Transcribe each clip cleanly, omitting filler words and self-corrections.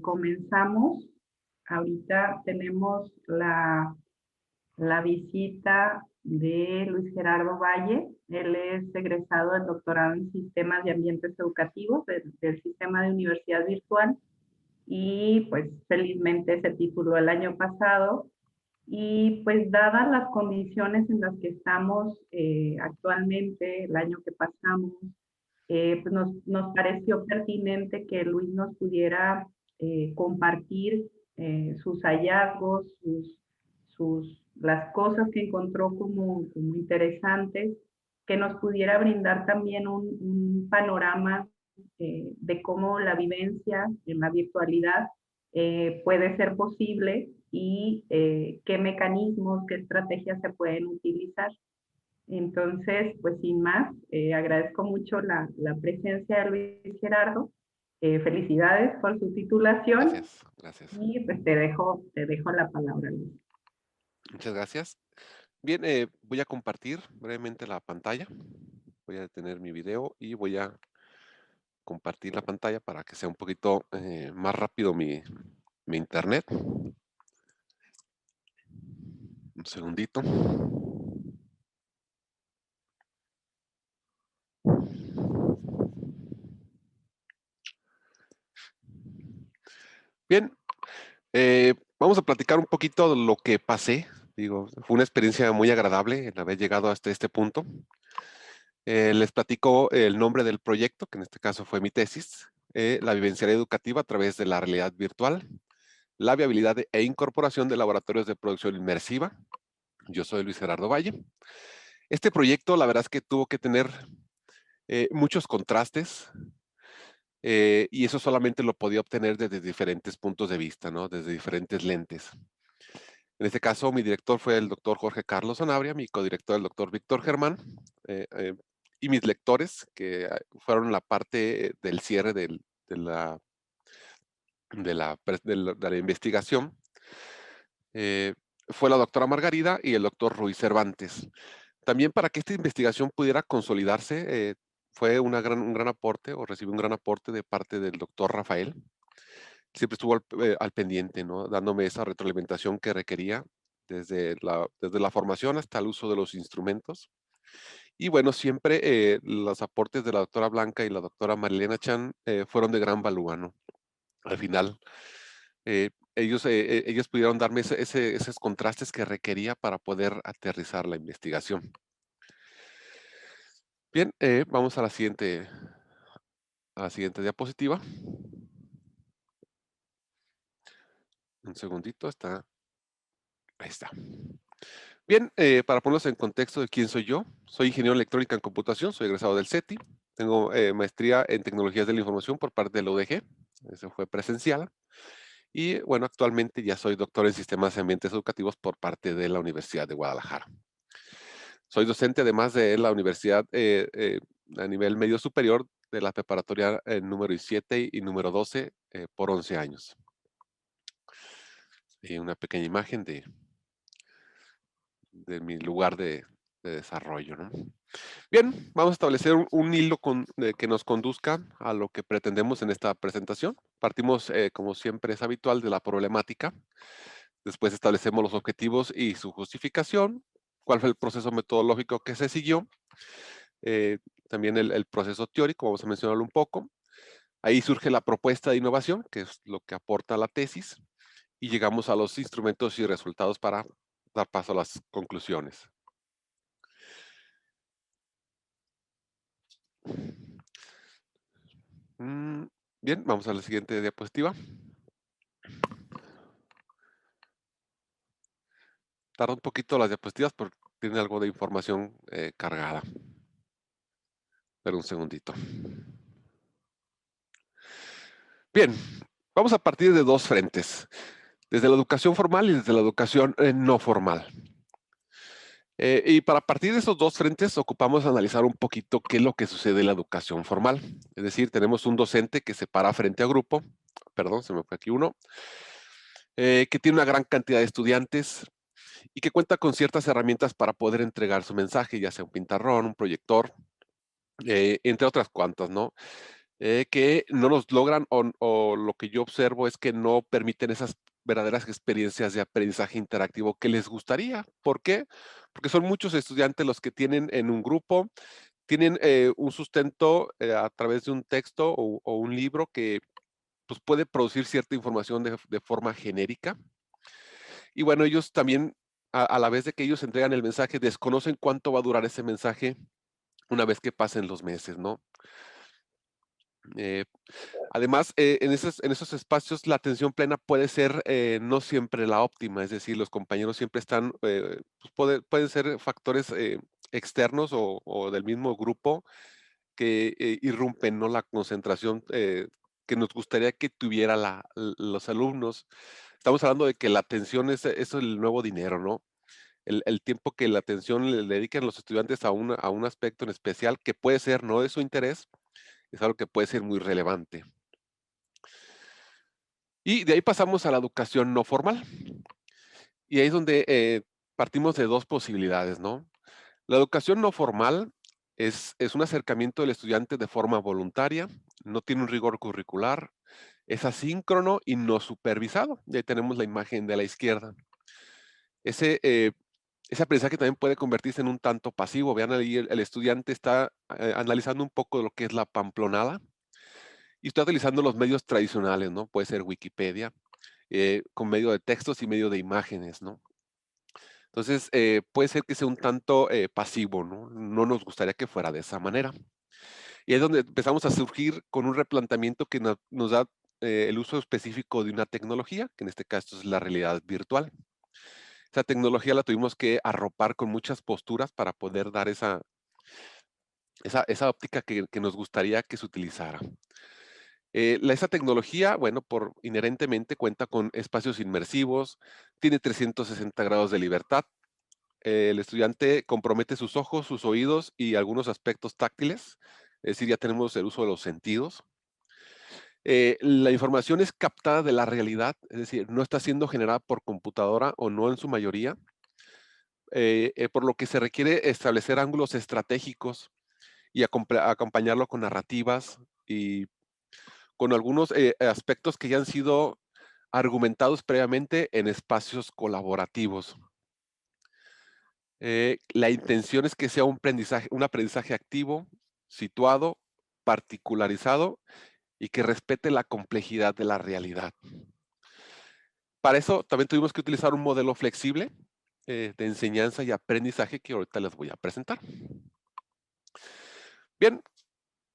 Comenzamos. Ahorita tenemos la visita de Luis Gerardo Valle. Él es egresado del doctorado en Sistemas y Ambientes Educativos del Sistema de Universidad Virtual y pues felizmente se tituló el año pasado. Y pues dadas las condiciones en las que estamos actualmente, el año que pasamos, pues nos pareció pertinente que Luis nos pudiera compartir sus hallazgos, las cosas que encontró como interesantes, que nos pudiera brindar también un panorama de cómo la vivencia en la virtualidad puede ser posible y qué mecanismos, qué estrategias se pueden utilizar. Entonces, pues sin más, agradezco mucho la presencia de Luis Gerardo. Felicidades por su titulación Gracias, gracias. y pues te dejo la palabra, Luis. Muchas gracias. Bien, voy a compartir brevemente la pantalla. Voy a detener mi video y voy a compartir la pantalla para que sea un poquito más rápido mi internet. Un segundito. Bien, vamos a platicar un poquito de lo que pasé. Digo, fue una experiencia muy agradable el haber llegado hasta este punto. Les platico el nombre del proyecto, que en este caso fue mi tesis, la vivenciaria educativa a través de la realidad virtual, la viabilidad e incorporación de laboratorios de producción inmersiva. Yo soy Luis Gerardo Valle. Este proyecto, la verdad es que tuvo que tener muchos contrastes, y eso solamente lo podía obtener desde diferentes puntos de vista, ¿no? Desde diferentes lentes. En este caso, mi director fue el doctor Jorge Carlos Sanabria, mi codirector el doctor Víctor Germán, eh, eh, y mis lectores, que fueron la parte del cierre de la investigación, eh, fue la doctora Margarida y el doctor Ruiz Cervantes. También para que esta investigación pudiera consolidarse, fue un gran aporte, o recibí un gran aporte de parte del doctor Rafael. Siempre estuvo al pendiente, ¿no? Dándome esa retroalimentación que requería desde la formación hasta el uso de los instrumentos. Y bueno, siempre los aportes de la doctora Blanca y la doctora Marilena Chan fueron de gran valor, ¿no? Al final, ellos pudieron darme esos contrastes que requería para poder aterrizar la investigación. Bien, vamos a la siguiente diapositiva. Un segundito, ahí está. Bien, para ponerlos en contexto de quién soy yo, soy ingeniero en electrónica en computación, soy egresado del CETI, tengo maestría en tecnologías de la información por parte de la UDG, eso fue presencial, y bueno, actualmente ya soy doctor en sistemas y ambientes educativos por parte de la Universidad de Guadalajara. Soy docente además de la universidad a nivel medio superior de la preparatoria número 7 y número 12 por 11 años. Y una pequeña imagen de mi lugar de desarrollo, ¿no? Bien, vamos a establecer un hilo que nos conduzca a lo que pretendemos en esta presentación. Partimos, como siempre es habitual, de la problemática. Después establecemos los objetivos y su justificación, cuál fue el proceso metodológico que se siguió, eh, también el proceso teórico, vamos a mencionarlo un poco. Ahí surge la propuesta de innovación, que es lo que aporta la tesis, y llegamos a los instrumentos y resultados para dar paso a las conclusiones. Mm, Bien, vamos a la siguiente diapositiva. Tarda un poquito las diapositivas porque tiene algo de información cargada. Pero un segundito. Bien, vamos a partir de dos frentes. Desde la educación formal y desde la educación no formal. Y para partir de esos dos frentes ocupamos analizar un poquito qué es lo que sucede en la educación formal. Es decir, tenemos un docente que se para frente a grupo, perdón, se me fue aquí uno, que tiene una gran cantidad de estudiantes y que cuenta con ciertas herramientas para poder entregar su mensaje, ya sea un pintarrón, un proyector, entre otras cuantas, ¿no? que no los logran o lo que yo observo es que no permiten esas verdaderas experiencias de aprendizaje interactivo que les gustaría. ¿Por qué? Porque son muchos estudiantes los que tienen en un grupo, tienen un sustento a través de un texto o un libro que pues, puede producir cierta información de forma genérica. Y bueno, ellos también, a la vez de que ellos entregan el mensaje, desconocen cuánto va a durar ese mensaje una vez que pasen los meses, ¿no? Eh, Además, en esos espacios la atención plena puede ser no siempre la óptima, es decir, los compañeros siempre están, pues, pueden ser factores externos o del mismo grupo que irrumpen, ¿no? La concentración que nos gustaría que tuviera los alumnos. Estamos hablando de que la atención es el nuevo dinero, ¿no? El tiempo que la atención le dedican los estudiantes a un aspecto en especial que puede ser no de su interés, es algo que puede ser muy relevante. Y de ahí pasamos a la educación no formal. Y ahí es donde partimos de dos posibilidades, ¿no? La educación no formal es un acercamiento del estudiante de forma voluntaria, no tiene un rigor curricular, es asíncrono y no supervisado. Y ahí tenemos la imagen de la izquierda. Ese, ese aprendizaje también puede convertirse en un tanto pasivo. Vean ahí, el estudiante está analizando un poco de lo que es la pamplonada y está utilizando los medios tradicionales, ¿no? Puede ser Wikipedia, con medio de textos y medio de imágenes, ¿no? Entonces, puede ser que sea un tanto pasivo, ¿no? No nos gustaría que fuera de esa manera. Y es donde empezamos a surgir con un replanteamiento que nos da el uso específico de una tecnología, que en este caso es la realidad virtual. Esa tecnología la tuvimos que arropar con muchas posturas para poder dar esa óptica que nos gustaría que se utilizara. Esa tecnología, bueno, inherentemente cuenta con espacios inmersivos, tiene 360 grados de libertad. El estudiante compromete sus ojos, sus oídos y algunos aspectos táctiles, es decir, ya tenemos el uso de los sentidos. La información es captada de la realidad, es decir, no está siendo generada por computadora o no en su mayoría, por lo que se requiere establecer ángulos estratégicos y acompañarlo con narrativas y con algunos aspectos que ya han sido argumentados previamente en espacios colaborativos. La intención es que sea un aprendizaje activo, situado, particularizado y que respete la complejidad de la realidad. Para eso también tuvimos que utilizar un modelo flexible de enseñanza y aprendizaje que ahorita les voy a presentar. Bien,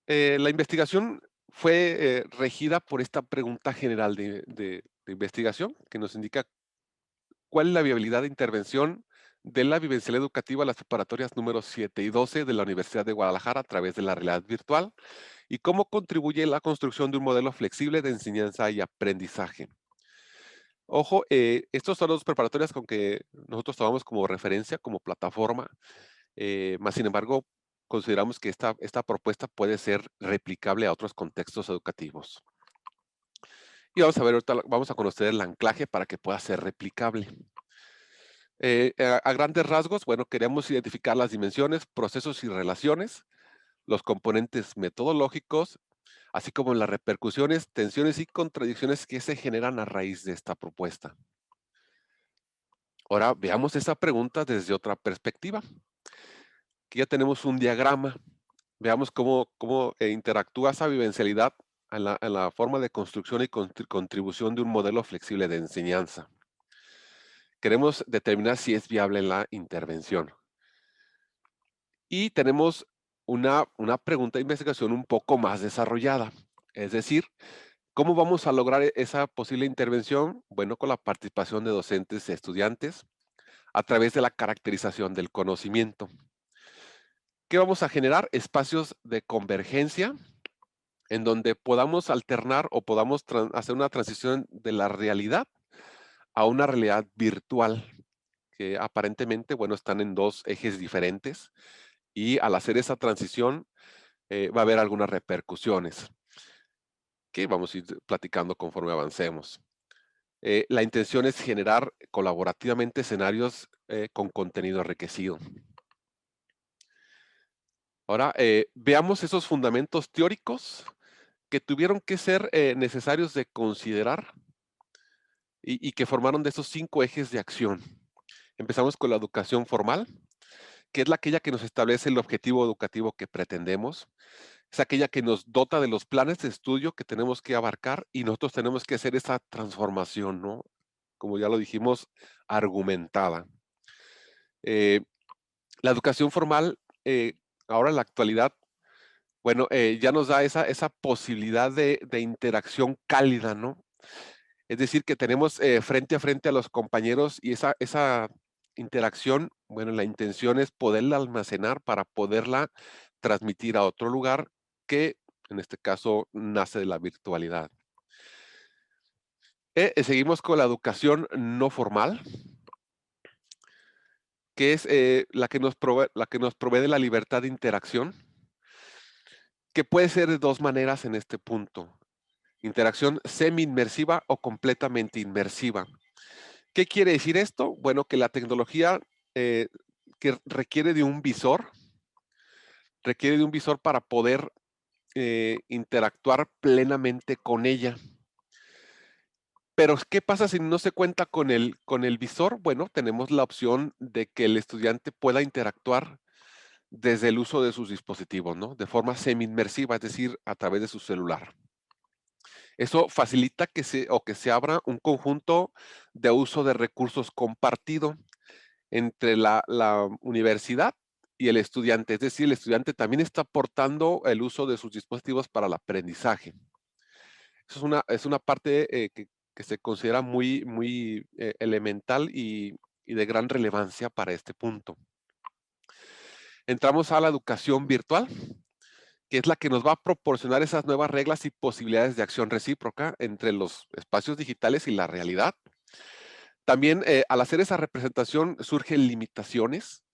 la investigación fue regida por esta pregunta general de investigación que nos indica cuál es la viabilidad de intervención de la vivencial educativa a las preparatorias números 7 y 12 de la Universidad de Guadalajara a través de la realidad virtual y cómo contribuye la construcción de un modelo flexible de enseñanza y aprendizaje. Ojo, estos son los preparatorias con que nosotros tomamos como referencia, como plataforma, más sin embargo, consideramos que esta propuesta puede ser replicable a otros contextos educativos. Y vamos a ver ahorita, vamos a conocer el anclaje para que pueda ser replicable. A grandes rasgos, bueno, queremos identificar las dimensiones, procesos y relaciones, los componentes metodológicos, así como las repercusiones, tensiones y contradicciones que se generan a raíz de esta propuesta. Ahora veamos esa pregunta desde otra perspectiva. Aquí ya tenemos un diagrama. Veamos cómo interactúa esa vivencialidad en la forma de construcción y contribución de un modelo flexible de enseñanza. Queremos determinar si es viable la intervención. Y tenemos una pregunta de investigación un poco más desarrollada. Es decir, ¿cómo vamos a lograr esa posible intervención? Bueno, con la participación de docentes y estudiantes a través de la caracterización del conocimiento. ¿Qué vamos a generar? Espacios de convergencia en donde podamos alternar o podamos hacer una transición de la realidad a una realidad virtual, que aparentemente, bueno, están en dos ejes diferentes y al hacer esa transición va a haber algunas repercusiones que vamos a ir platicando conforme avancemos. La intención es generar colaborativamente escenarios con contenido enriquecido. Ahora, veamos esos fundamentos teóricos que tuvieron que ser necesarios de considerar y que formaron de esos 5 ejes de acción. Empezamos con la educación formal, que es aquella que nos establece el objetivo educativo que pretendemos, es aquella que nos dota de los planes de estudio que tenemos que abarcar y nosotros tenemos que hacer esa transformación, ¿no? Como ya lo dijimos, argumentada. Eh, la educación formal, ahora en la actualidad, bueno, ya nos da esa posibilidad de interacción cálida, ¿no? Es decir, que tenemos frente a frente a los compañeros y esa interacción, bueno, la intención es poderla almacenar para poderla transmitir a otro lugar que en este caso nace de la virtualidad. Seguimos con la educación no formal, que es la que nos provee de la libertad de interacción, que puede ser de 2 maneras en este punto. Interacción semi-inmersiva o completamente inmersiva. ¿Qué quiere decir esto? Bueno, que la tecnología que requiere de un visor para poder interactuar plenamente con ella. Pero, ¿qué pasa si no se cuenta con el visor? Bueno, tenemos la opción de que el estudiante pueda interactuar desde el uso de sus dispositivos, ¿no? De forma semi-inmersiva, es decir, a través de su celular. Eso facilita que se abra un conjunto de uso de recursos compartido entre la universidad y el estudiante. Es decir, el estudiante también está aportando el uso de sus dispositivos para el aprendizaje. Eso es una parte que se considera muy elemental y de gran relevancia para este punto. Entramos a la educación virtual, que es la que nos va a proporcionar esas nuevas reglas y posibilidades de acción recíproca entre los espacios digitales y la realidad. También al hacer esa representación surgen limitaciones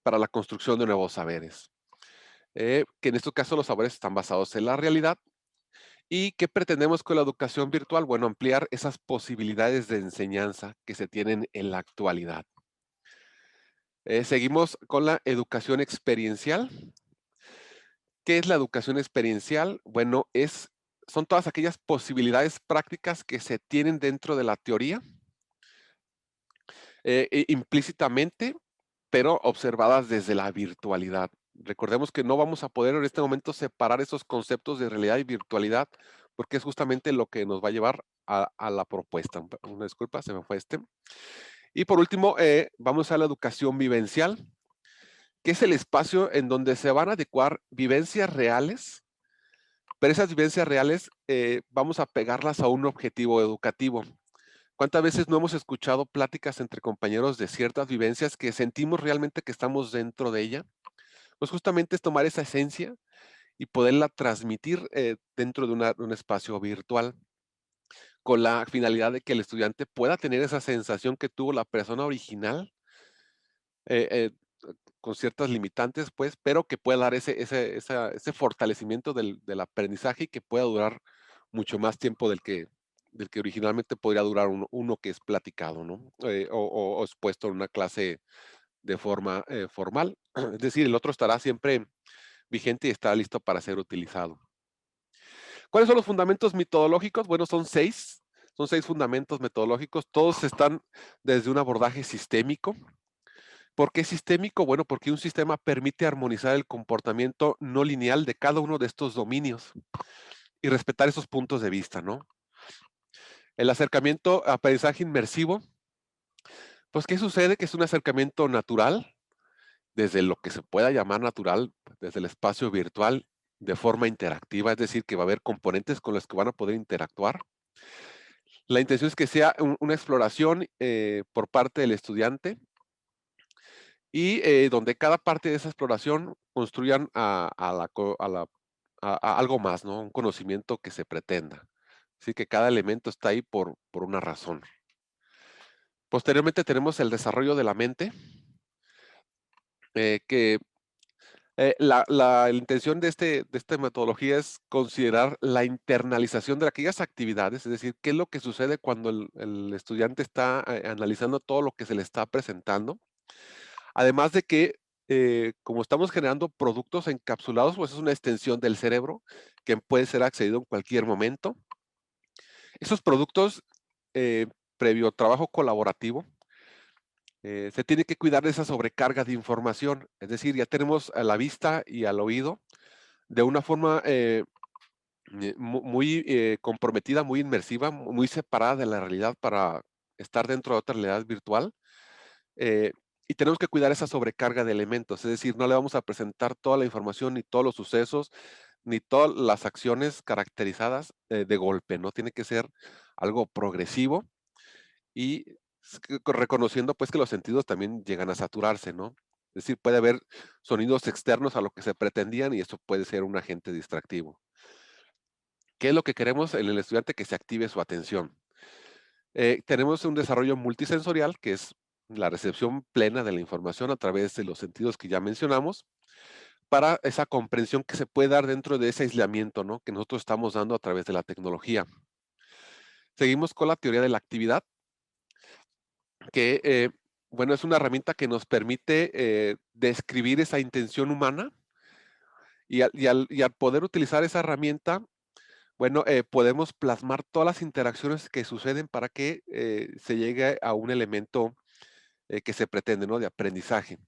para la construcción de nuevos saberes, que en este caso los saberes están basados en la realidad. ¿Y qué pretendemos con la educación virtual? Bueno, ampliar esas posibilidades de enseñanza que se tienen en la actualidad. Seguimos con la educación experiencial. ¿Qué es la educación experiencial? Bueno, son todas aquellas posibilidades prácticas que se tienen dentro de la teoría, implícitamente, pero observadas desde la virtualidad. Recordemos que no vamos a poder en este momento separar esos conceptos de realidad y virtualidad, porque es justamente lo que nos va a llevar a la propuesta. Una disculpa, se me fue este. Y por último, vamos a la educación vivencial, que es el espacio en donde se van a adecuar vivencias reales, pero esas vivencias reales vamos a pegarlas a un objetivo educativo. ¿Cuántas veces no hemos escuchado pláticas entre compañeros de ciertas vivencias que sentimos realmente que estamos dentro de ella? Pues justamente es tomar esa esencia y poderla transmitir dentro de un espacio virtual, con la finalidad de que el estudiante pueda tener esa sensación que tuvo la persona original, eh, eh, con ciertas limitantes, pues, pero que pueda dar ese fortalecimiento del aprendizaje y que pueda durar mucho más tiempo del que originalmente podría durar uno que es platicado, ¿no? O expuesto en una clase de forma formal. Es decir, el otro estará siempre vigente y estará listo para ser utilizado. ¿Cuáles son los fundamentos metodológicos? Bueno, son 6 fundamentos metodológicos, todos están desde un abordaje sistémico. ¿Por qué sistémico? Bueno, porque un sistema permite armonizar el comportamiento no lineal de cada uno de estos dominios y respetar esos puntos de vista, ¿no? El acercamiento a aprendizaje inmersivo, pues, ¿qué sucede? Que es un acercamiento natural, desde lo que se pueda llamar natural, desde el espacio virtual, de forma interactiva, es decir, que va a haber componentes con los que van a poder interactuar. La intención es que sea una exploración por parte del estudiante y donde cada parte de esa exploración construyan a algo más, ¿no? Un conocimiento que se pretenda. Así que cada elemento está ahí por una razón. Posteriormente tenemos el desarrollo de la mente, que la intención de esta metodología es considerar la internalización de aquellas actividades, es decir, qué es lo que sucede cuando el estudiante está analizando todo lo que se le está presentando. Además de que como estamos generando productos encapsulados, pues es una extensión del cerebro que puede ser accedido en cualquier momento. Esos productos, eh, previo trabajo colaborativo, se tiene que cuidar de esa sobrecarga de información. Es decir, ya tenemos a la vista y al oído de una forma muy comprometida, muy inmersiva, muy separada de la realidad para estar dentro de otra realidad virtual. eh, y tenemos que cuidar esa sobrecarga de elementos, es decir, no le vamos a presentar toda la información, ni todos los sucesos, ni todas las acciones caracterizadas de golpe, ¿no? Tiene que ser algo progresivo y reconociendo pues que los sentidos también llegan a saturarse, ¿no? Es decir, puede haber sonidos externos a lo que se pretendían y eso puede ser un agente distractivo. ¿Qué es lo que queremos en el estudiante? Que se active su atención. Tenemos un desarrollo multisensorial, que es la recepción plena de la información a través de los sentidos que ya mencionamos, para esa comprensión que se puede dar dentro de ese aislamiento, ¿no? Que nosotros estamos dando a través de la tecnología. Seguimos con la teoría de la actividad, que, bueno, es una herramienta que nos permite describir esa intención humana y al poder utilizar esa herramienta, bueno, podemos plasmar todas las interacciones que suceden para que se llegue a un elemento que se pretende, ¿no? De aprendizaje.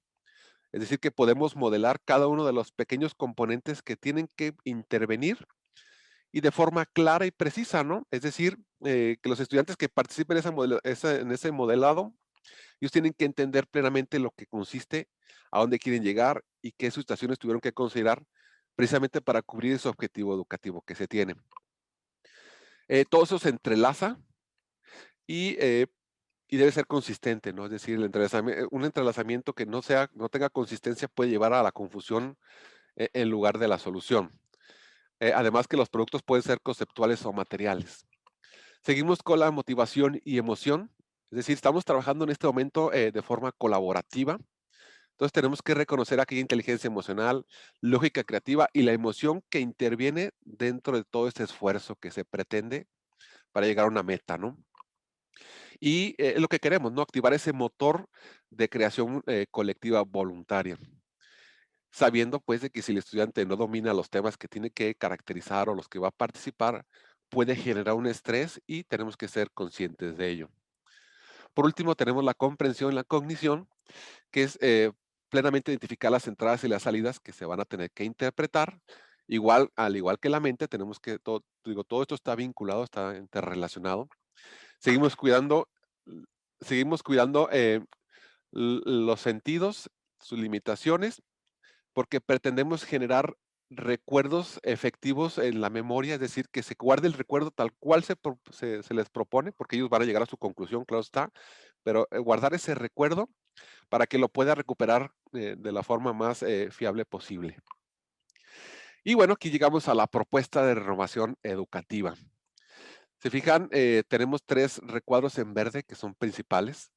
Es decir, que podemos modelar cada uno de los pequeños componentes que tienen que intervenir y de forma clara y precisa, ¿no? Es decir, que los estudiantes que participen en ese modelado, ellos tienen que entender plenamente lo que consiste, a dónde quieren llegar y qué situaciones tuvieron que considerar precisamente para cubrir ese objetivo educativo que se tiene. Todo eso se entrelaza y, eh, y debe ser consistente, ¿no? Es decir, un entrelazamiento que no tenga consistencia puede llevar a la confusión en lugar de la solución. Además que los productos pueden ser conceptuales o materiales. Seguimos con la motivación y emoción. Es decir, estamos trabajando en este momento de forma colaborativa. Entonces tenemos que reconocer aquella inteligencia emocional, lógica creativa y la emoción que interviene dentro de todo este esfuerzo que se pretende para llegar a una meta, ¿no? Y es lo que queremos, ¿no? Activar ese motor de creación colectiva voluntaria, sabiendo pues de que si el estudiante no domina los temas que tiene que caracterizar o los que va a participar, puede generar un estrés y tenemos que ser conscientes de ello. Por último, tenemos la comprensión y la cognición, que es plenamente identificar las entradas y las salidas que se van a tener que interpretar. Igual, al igual que la mente, tenemos que, todo esto está vinculado, está interrelacionado. Seguimos cuidando, seguimos cuidando los sentidos, sus limitaciones, porque pretendemos generar recuerdos efectivos en la memoria, es decir, que se guarde el recuerdo tal cual se les propone, porque ellos van a llegar a su conclusión, claro está, pero guardar ese recuerdo para que lo pueda recuperar de la forma más fiable posible. Y bueno, aquí llegamos a la propuesta de renovación educativa. Se fijan, tenemos tres recuadros en verde que son principales.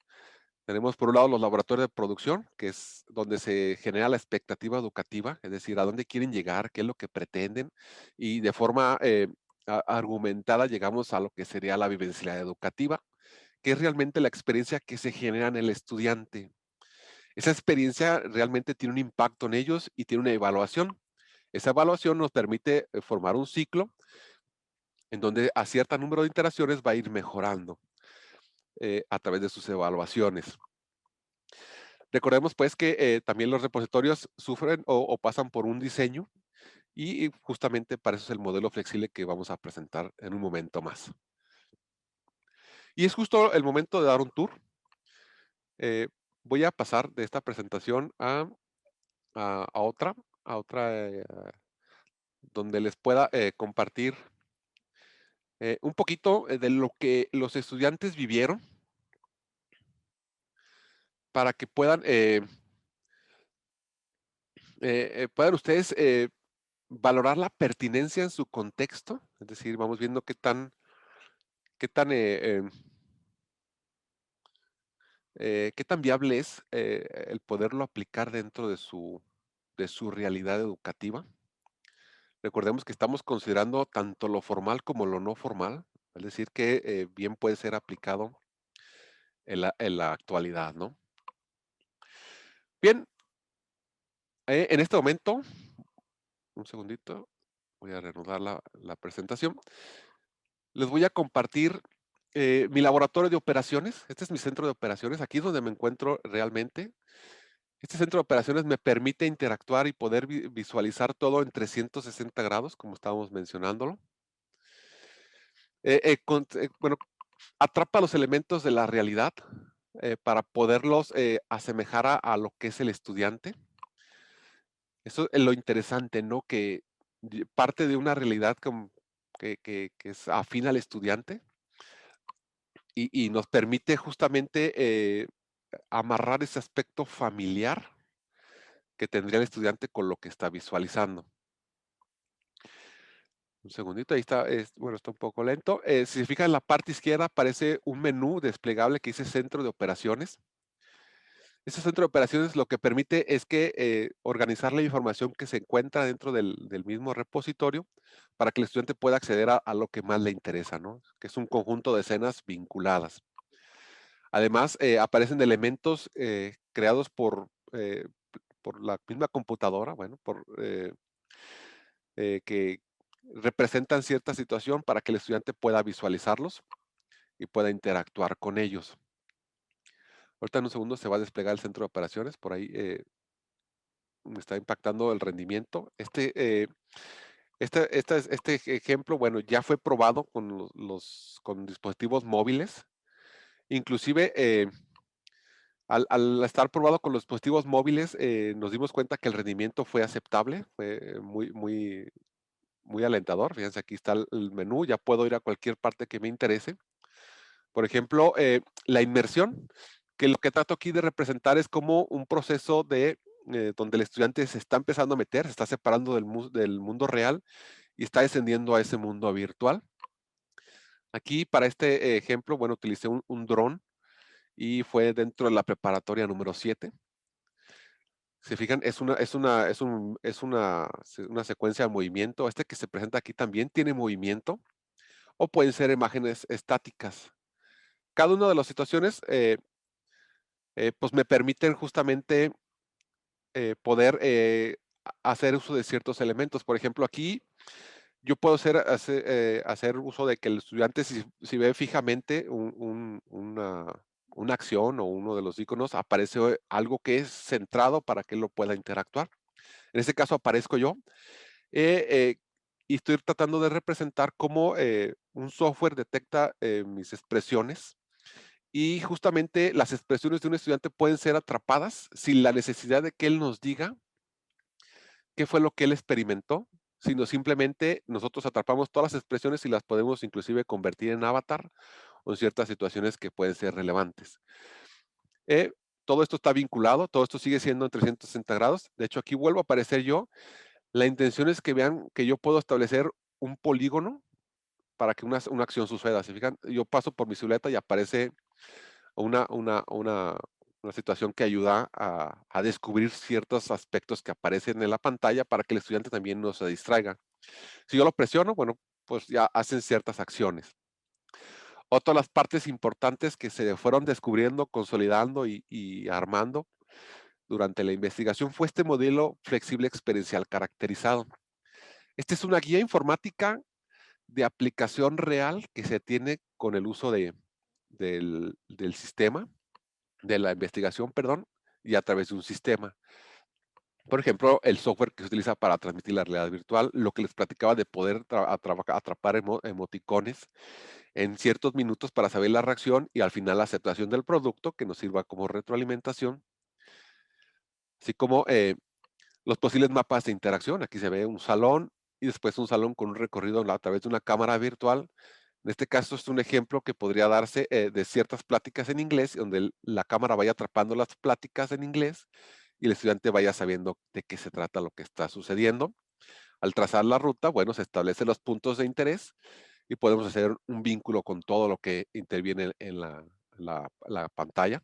Tenemos por un lado los laboratorios de producción, que es donde se genera la expectativa educativa, es decir, a dónde quieren llegar, qué es lo que pretenden, y de forma argumentada llegamos a lo que sería la vivencialidad educativa, que es realmente la experiencia que se genera en el estudiante. Esa experiencia realmente tiene un impacto en ellos y tiene una evaluación. Esa evaluación nos permite formar un ciclo en donde a cierto número de interacciones va a ir mejorando a través de sus evaluaciones. Recordemos pues que también los repositorios sufren o pasan por un diseño y justamente para eso es el modelo flexible que vamos a presentar en un momento más. Y es justo el momento de dar un tour. Eh, Voy a pasar de esta presentación a otra, donde les pueda compartir un poquito de lo que los estudiantes vivieron para que puedan ustedes valorar la pertinencia en su contexto, es decir, vamos viendo qué tan viable es el poderlo aplicar dentro de su realidad educativa. Recordemos que estamos considerando tanto lo formal como lo no formal, es decir, que bien puede ser aplicado en la actualidad, ¿no? Bien, En este momento, un segundito, voy a reanudar la presentación. Les voy a compartir mi laboratorio de operaciones. Este es mi centro de operaciones. Aquí es donde me encuentro realmente. Este centro de operaciones me permite interactuar y poder visualizar todo en 360 grados, como estábamos mencionándolo. Bueno, atrapa los elementos de la realidad para poderlos asemejar a lo que es el estudiante. Eso es lo interesante, ¿no? Que parte de una realidad que es afín al estudiante y nos permite justamente amarrar ese aspecto familiar que tendría el estudiante con lo que está visualizando. Un segundito, ahí está, bueno, está un poco lento. Si se fijan en la parte izquierda aparece un menú desplegable que dice Centro de Operaciones. Ese centro de operaciones lo que permite es que organizar la información que se encuentra dentro del mismo repositorio para que el estudiante pueda acceder a lo que más le interesa, ¿no? Que es un conjunto de escenas vinculadas. Además, aparecen elementos creados por la misma computadora, bueno, que representan cierta situación para que el estudiante pueda visualizarlos y pueda interactuar con ellos. Ahorita en un segundo se va a desplegar el centro de operaciones, por ahí me está impactando el rendimiento. Este ejemplo, bueno, ya fue probado con con dispositivos móviles. Inclusive, al estar probado con los dispositivos móviles, nos dimos cuenta que el rendimiento fue aceptable, fue muy alentador. Fíjense, aquí está el menú, ya puedo ir a cualquier parte que me interese. Por ejemplo, la inmersión, que lo que trato aquí de representar es como un proceso donde el estudiante se está empezando a meter, se está separando del mundo real y está descendiendo a ese mundo virtual. Aquí, para este ejemplo, bueno, utilicé un dron y fue dentro de la preparatoria número 7. Se fijan, una secuencia de movimiento. Este que se presenta aquí también tiene movimiento o pueden ser imágenes estáticas. Cada una de las situaciones, pues me permiten justamente poder hacer uso de ciertos elementos. Por ejemplo, aquí yo puedo hacer uso de que el estudiante, si ve fijamente una acción o uno de los iconos, aparece algo que es centrado para que él lo pueda interactuar. En este caso aparezco yo y estoy tratando de representar cómo un software detecta mis expresiones y justamente las expresiones de un estudiante pueden ser atrapadas sin la necesidad de que él nos diga qué fue lo que él experimentó, sino simplemente nosotros atrapamos todas las expresiones y las podemos inclusive convertir en avatar o en ciertas situaciones que pueden ser relevantes. Eh, todo esto está vinculado, todo esto sigue siendo en 360 grados. De hecho, aquí vuelvo a aparecer yo. La intención es que vean que yo puedo establecer un polígono para que una acción suceda. ¿Se fijan? Yo paso por mi silueta y aparece una, una, una, una situación que ayuda a descubrir ciertos aspectos que aparecen en la pantalla para que el estudiante también no se distraiga. Si yo lo presiono, bueno, pues ya hacen ciertas acciones. Otra de las partes importantes que se fueron descubriendo, consolidando y armando durante la investigación fue este modelo flexible experiencial caracterizado. Esta es una guía informática de aplicación real que se tiene con el uso del sistema, de la investigación, perdón, y a través de un sistema. Por ejemplo, el software que se utiliza para transmitir la realidad virtual, lo que les platicaba de poder atrapar emoticones en ciertos minutos para saber la reacción y al final la aceptación del producto que nos sirva como retroalimentación, así como los posibles mapas de interacción. Aquí se ve un salón y después un salón con un recorrido a través de una cámara virtual. En este caso es un ejemplo que podría darse de ciertas pláticas en inglés, donde la cámara vaya atrapando las pláticas en inglés y el estudiante vaya sabiendo de qué se trata lo que está sucediendo. Al trazar la ruta, bueno, se establecen los puntos de interés y podemos hacer un vínculo con todo lo que interviene en la pantalla.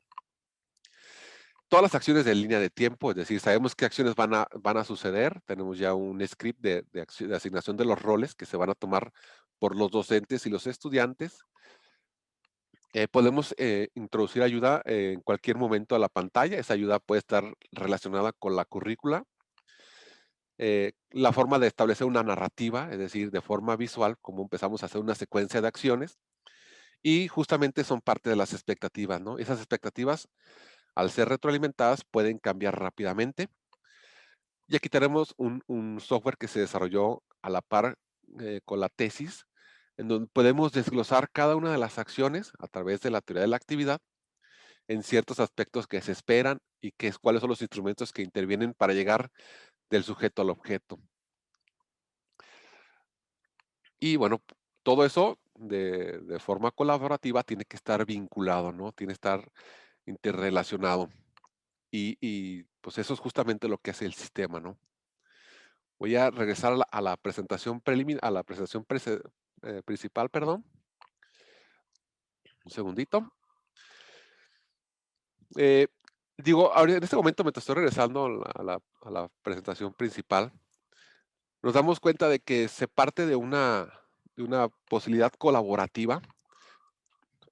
Todas las acciones de línea de tiempo, es decir, sabemos qué acciones van a suceder. Tenemos ya un script de asignación de los roles que se van a tomar por los docentes y los estudiantes. Podemos introducir ayuda en cualquier momento a la pantalla. Esa ayuda puede estar relacionada con la currícula la forma de establecer una narrativa, es decir, de forma visual, como empezamos a hacer una secuencia de acciones, y justamente son parte de las expectativas, ¿no? Esas expectativas, al ser retroalimentadas, pueden cambiar rápidamente. Y aquí tenemos un software que se desarrolló a la par con la tesis, en donde podemos desglosar cada una de las acciones a través de la teoría de la actividad en ciertos aspectos que se esperan y cuáles son los instrumentos que intervienen para llegar del sujeto al objeto. Y bueno, todo eso de forma colaborativa tiene que estar vinculado, ¿no? Tiene que estar interrelacionado. Pues eso es justamente lo que hace el sistema, ¿no? Voy a regresar a la presentación a la presentación principal, perdón. Un segundito. Eh, ahora en este momento, mientras estoy regresando a la presentación principal, nos damos cuenta de que se parte de una posibilidad colaborativa,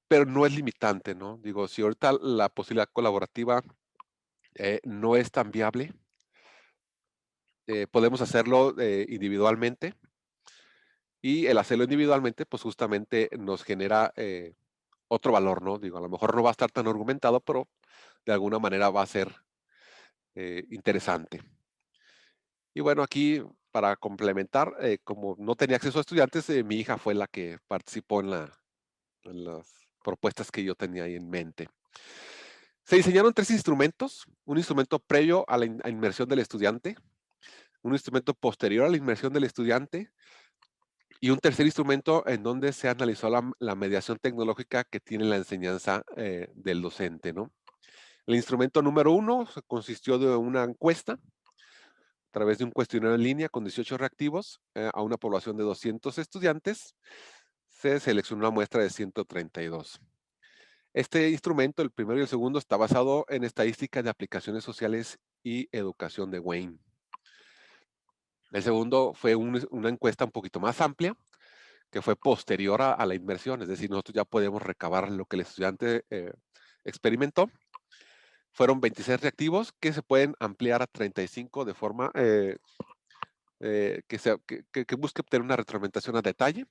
pero no es limitante, ¿no? Digo, si ahorita la posibilidad colaborativa no es tan viable, podemos hacerlo individualmente, y el hacerlo individualmente, pues justamente nos genera otro valor, ¿no? Digo, a lo mejor no va a estar tan argumentado, pero de alguna manera va a ser interesante. Y bueno, aquí para complementar, como no tenía acceso a estudiantes, mi hija fue la que participó en las propuestas que yo tenía ahí en mente. Se diseñaron 3 instrumentos: un instrumento previo a la a inmersión del estudiante, un instrumento posterior a la inmersión del estudiante, y un tercer instrumento en donde se analizó la mediación tecnológica que tiene la enseñanza del docente, ¿no? El instrumento número 1 consistió de una encuesta a través de un cuestionario en línea con 18 reactivos a una población de 200 estudiantes. Se seleccionó una muestra de 132. Este instrumento, el primero y el segundo, está basado en estadísticas de aplicaciones sociales y educación de Wayne. El segundo fue una encuesta un poquito más amplia, que fue posterior a la inmersión, es decir, nosotros ya podemos recabar lo que el estudiante experimentó. Fueron 26 reactivos que se pueden ampliar a 35 de forma que busque obtener una retroalimentación a detalle.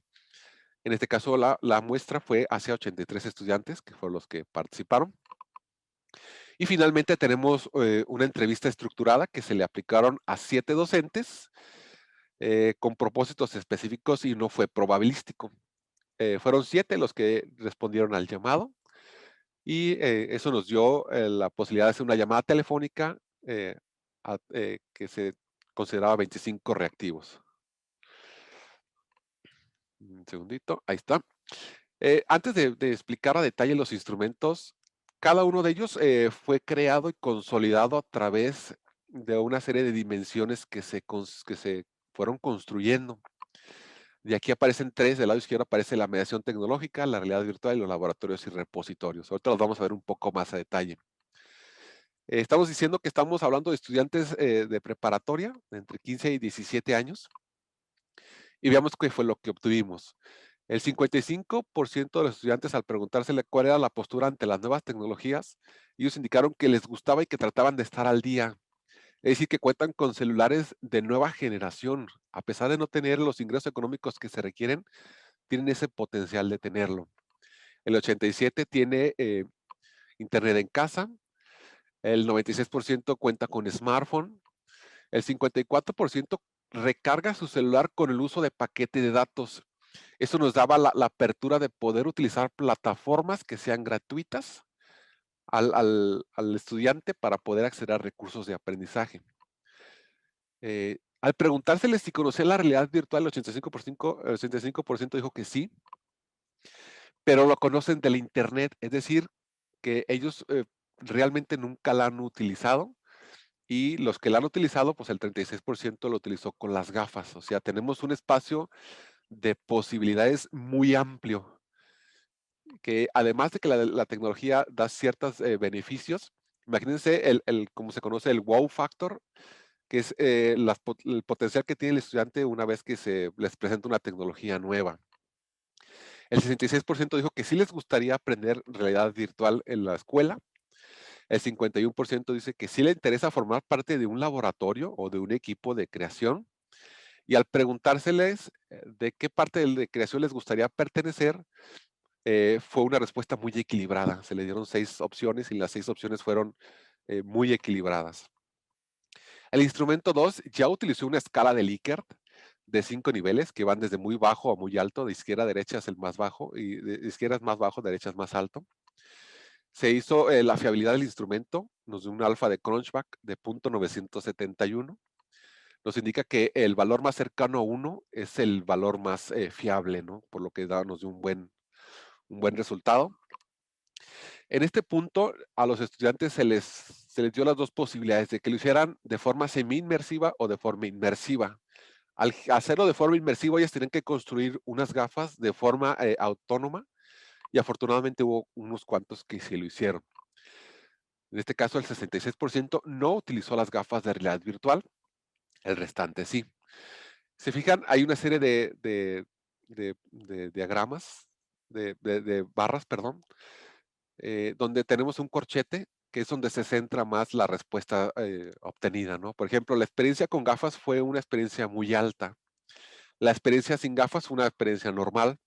En este caso, la muestra fue hacia 83 estudiantes, que fueron los que participaron. Y finalmente tenemos una entrevista estructurada que se le aplicaron a 7 docentes con propósitos específicos y no fue probabilístico. Fueron 7 los que respondieron al llamado, y eso nos dio la posibilidad de hacer una llamada telefónica que se consideraba 25 reactivos. Un segundito, ahí está. Antes de explicar a detalle los instrumentos, cada uno de ellos fue creado y consolidado a través de una serie de dimensiones que se fueron construyendo. De aquí aparecen 3, del lado izquierdo aparece la mediación tecnológica, la realidad virtual y los laboratorios y repositorios. Ahorita los vamos a ver un poco más a detalle. Estamos diciendo que estamos hablando de estudiantes de preparatoria, de entre 15 y 17 años, y veamos qué fue lo que obtuvimos. El 55% de los estudiantes, al preguntársele cuál era la postura ante las nuevas tecnologías, ellos indicaron que les gustaba y que trataban de estar al día. Es decir, que cuentan con celulares de nueva generación. A pesar de no tener los ingresos económicos que se requieren, tienen ese potencial de tenerlo. El 87% tiene internet en casa, el 96% cuenta con smartphone, el 54% recarga su celular con el uso de paquete de datos. Eso nos daba la apertura de poder utilizar plataformas que sean gratuitas al estudiante para poder acceder a recursos de aprendizaje. Al preguntárseles si conocía la realidad virtual, el 85% dijo que sí, pero lo conocen del internet, es decir, que ellos realmente nunca la han utilizado, y los que la han utilizado, pues el 36% lo utilizó con las gafas. O sea, tenemos un espacio de posibilidades muy amplio, que además de que la tecnología da ciertos beneficios, imagínense como se conoce el wow factor, que es el potencial que tiene el estudiante una vez que se les presenta una tecnología nueva. El 66% dijo que sí les gustaría aprender realidad virtual en la escuela. el 51% dice que sí le interesa formar parte de un laboratorio o de un equipo de creación. Y al preguntárseles de qué parte de creación les gustaría pertenecer, fue una respuesta muy equilibrada. Se le dieron 6 opciones y las 6 opciones fueron muy equilibradas. El instrumento 2 ya utilizó una escala de Likert de 5 niveles que van desde muy bajo a muy alto. De izquierda a derecha es el más bajo y de izquierda es más bajo, derecha es más alto. Se hizo la fiabilidad del instrumento, nos dio un alfa de Cronchback de 0.971. Nos indica que el valor más cercano a 1 es el valor más fiable, ¿no? Por lo que nos dio un buen resultado. En este punto, a los estudiantes se les dio las dos posibilidades de que lo hicieran de forma semi-inmersiva o de forma inmersiva. Al hacerlo de forma inmersiva, ellos tenían que construir unas gafas de forma autónoma y afortunadamente hubo unos cuantos que sí lo hicieron. En este caso, el 66% no utilizó las gafas de realidad virtual, el restante sí. Se fijan, hay una serie de diagramas, de barras, perdón, donde tenemos un corchete que es donde se centra más la respuesta obtenida, ¿no? Por ejemplo, la experiencia con gafas fue una experiencia muy alta. La experiencia sin gafas fue una experiencia normal,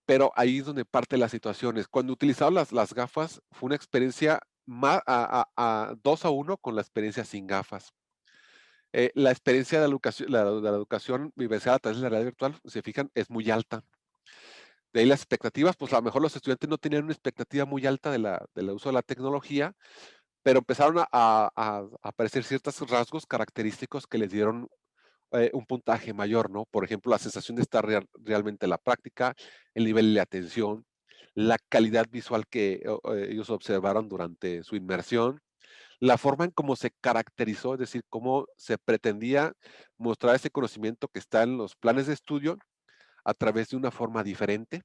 pero ahí es donde parte las situaciones. Cuando utilizaban las gafas, fue una experiencia más a 2-1 con la experiencia sin gafas. La experiencia de la educación vivencial a través de la realidad virtual, se fijan, es muy alta. De ahí las expectativas, pues a lo mejor los estudiantes no tenían una expectativa muy alta del uso de la tecnología, pero empezaron a aparecer ciertos rasgos característicos que les dieron un puntaje mayor, ¿no? Por ejemplo, la sensación de estar realmente en la práctica, el nivel de atención, la calidad visual que ellos observaron durante su inmersión, la forma en cómo se caracterizó, es decir, cómo se pretendía mostrar ese conocimiento que está en los planes de estudio a través de una forma diferente,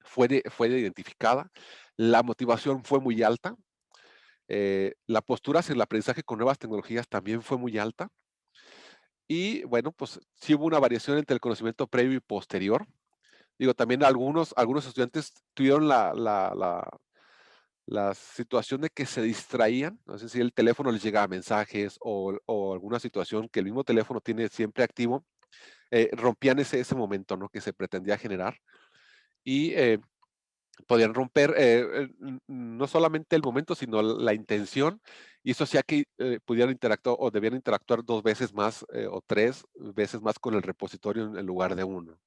fue identificada, la motivación fue muy alta, la postura hacia el aprendizaje con nuevas tecnologías también fue muy alta, y bueno, pues sí hubo una variación entre el conocimiento previo y posterior. Digo, también algunos estudiantes tuvieron la situación de que se distraían, no sé si el teléfono les llegaba mensajes o alguna situación que el mismo teléfono tiene siempre activo, rompían ese momento, ¿no? Que se pretendía generar y podían romper no solamente el momento, sino la intención, y eso hacía que pudieran interactuar o debían interactuar 2 veces más o 3 veces más con el repositorio en lugar de uno.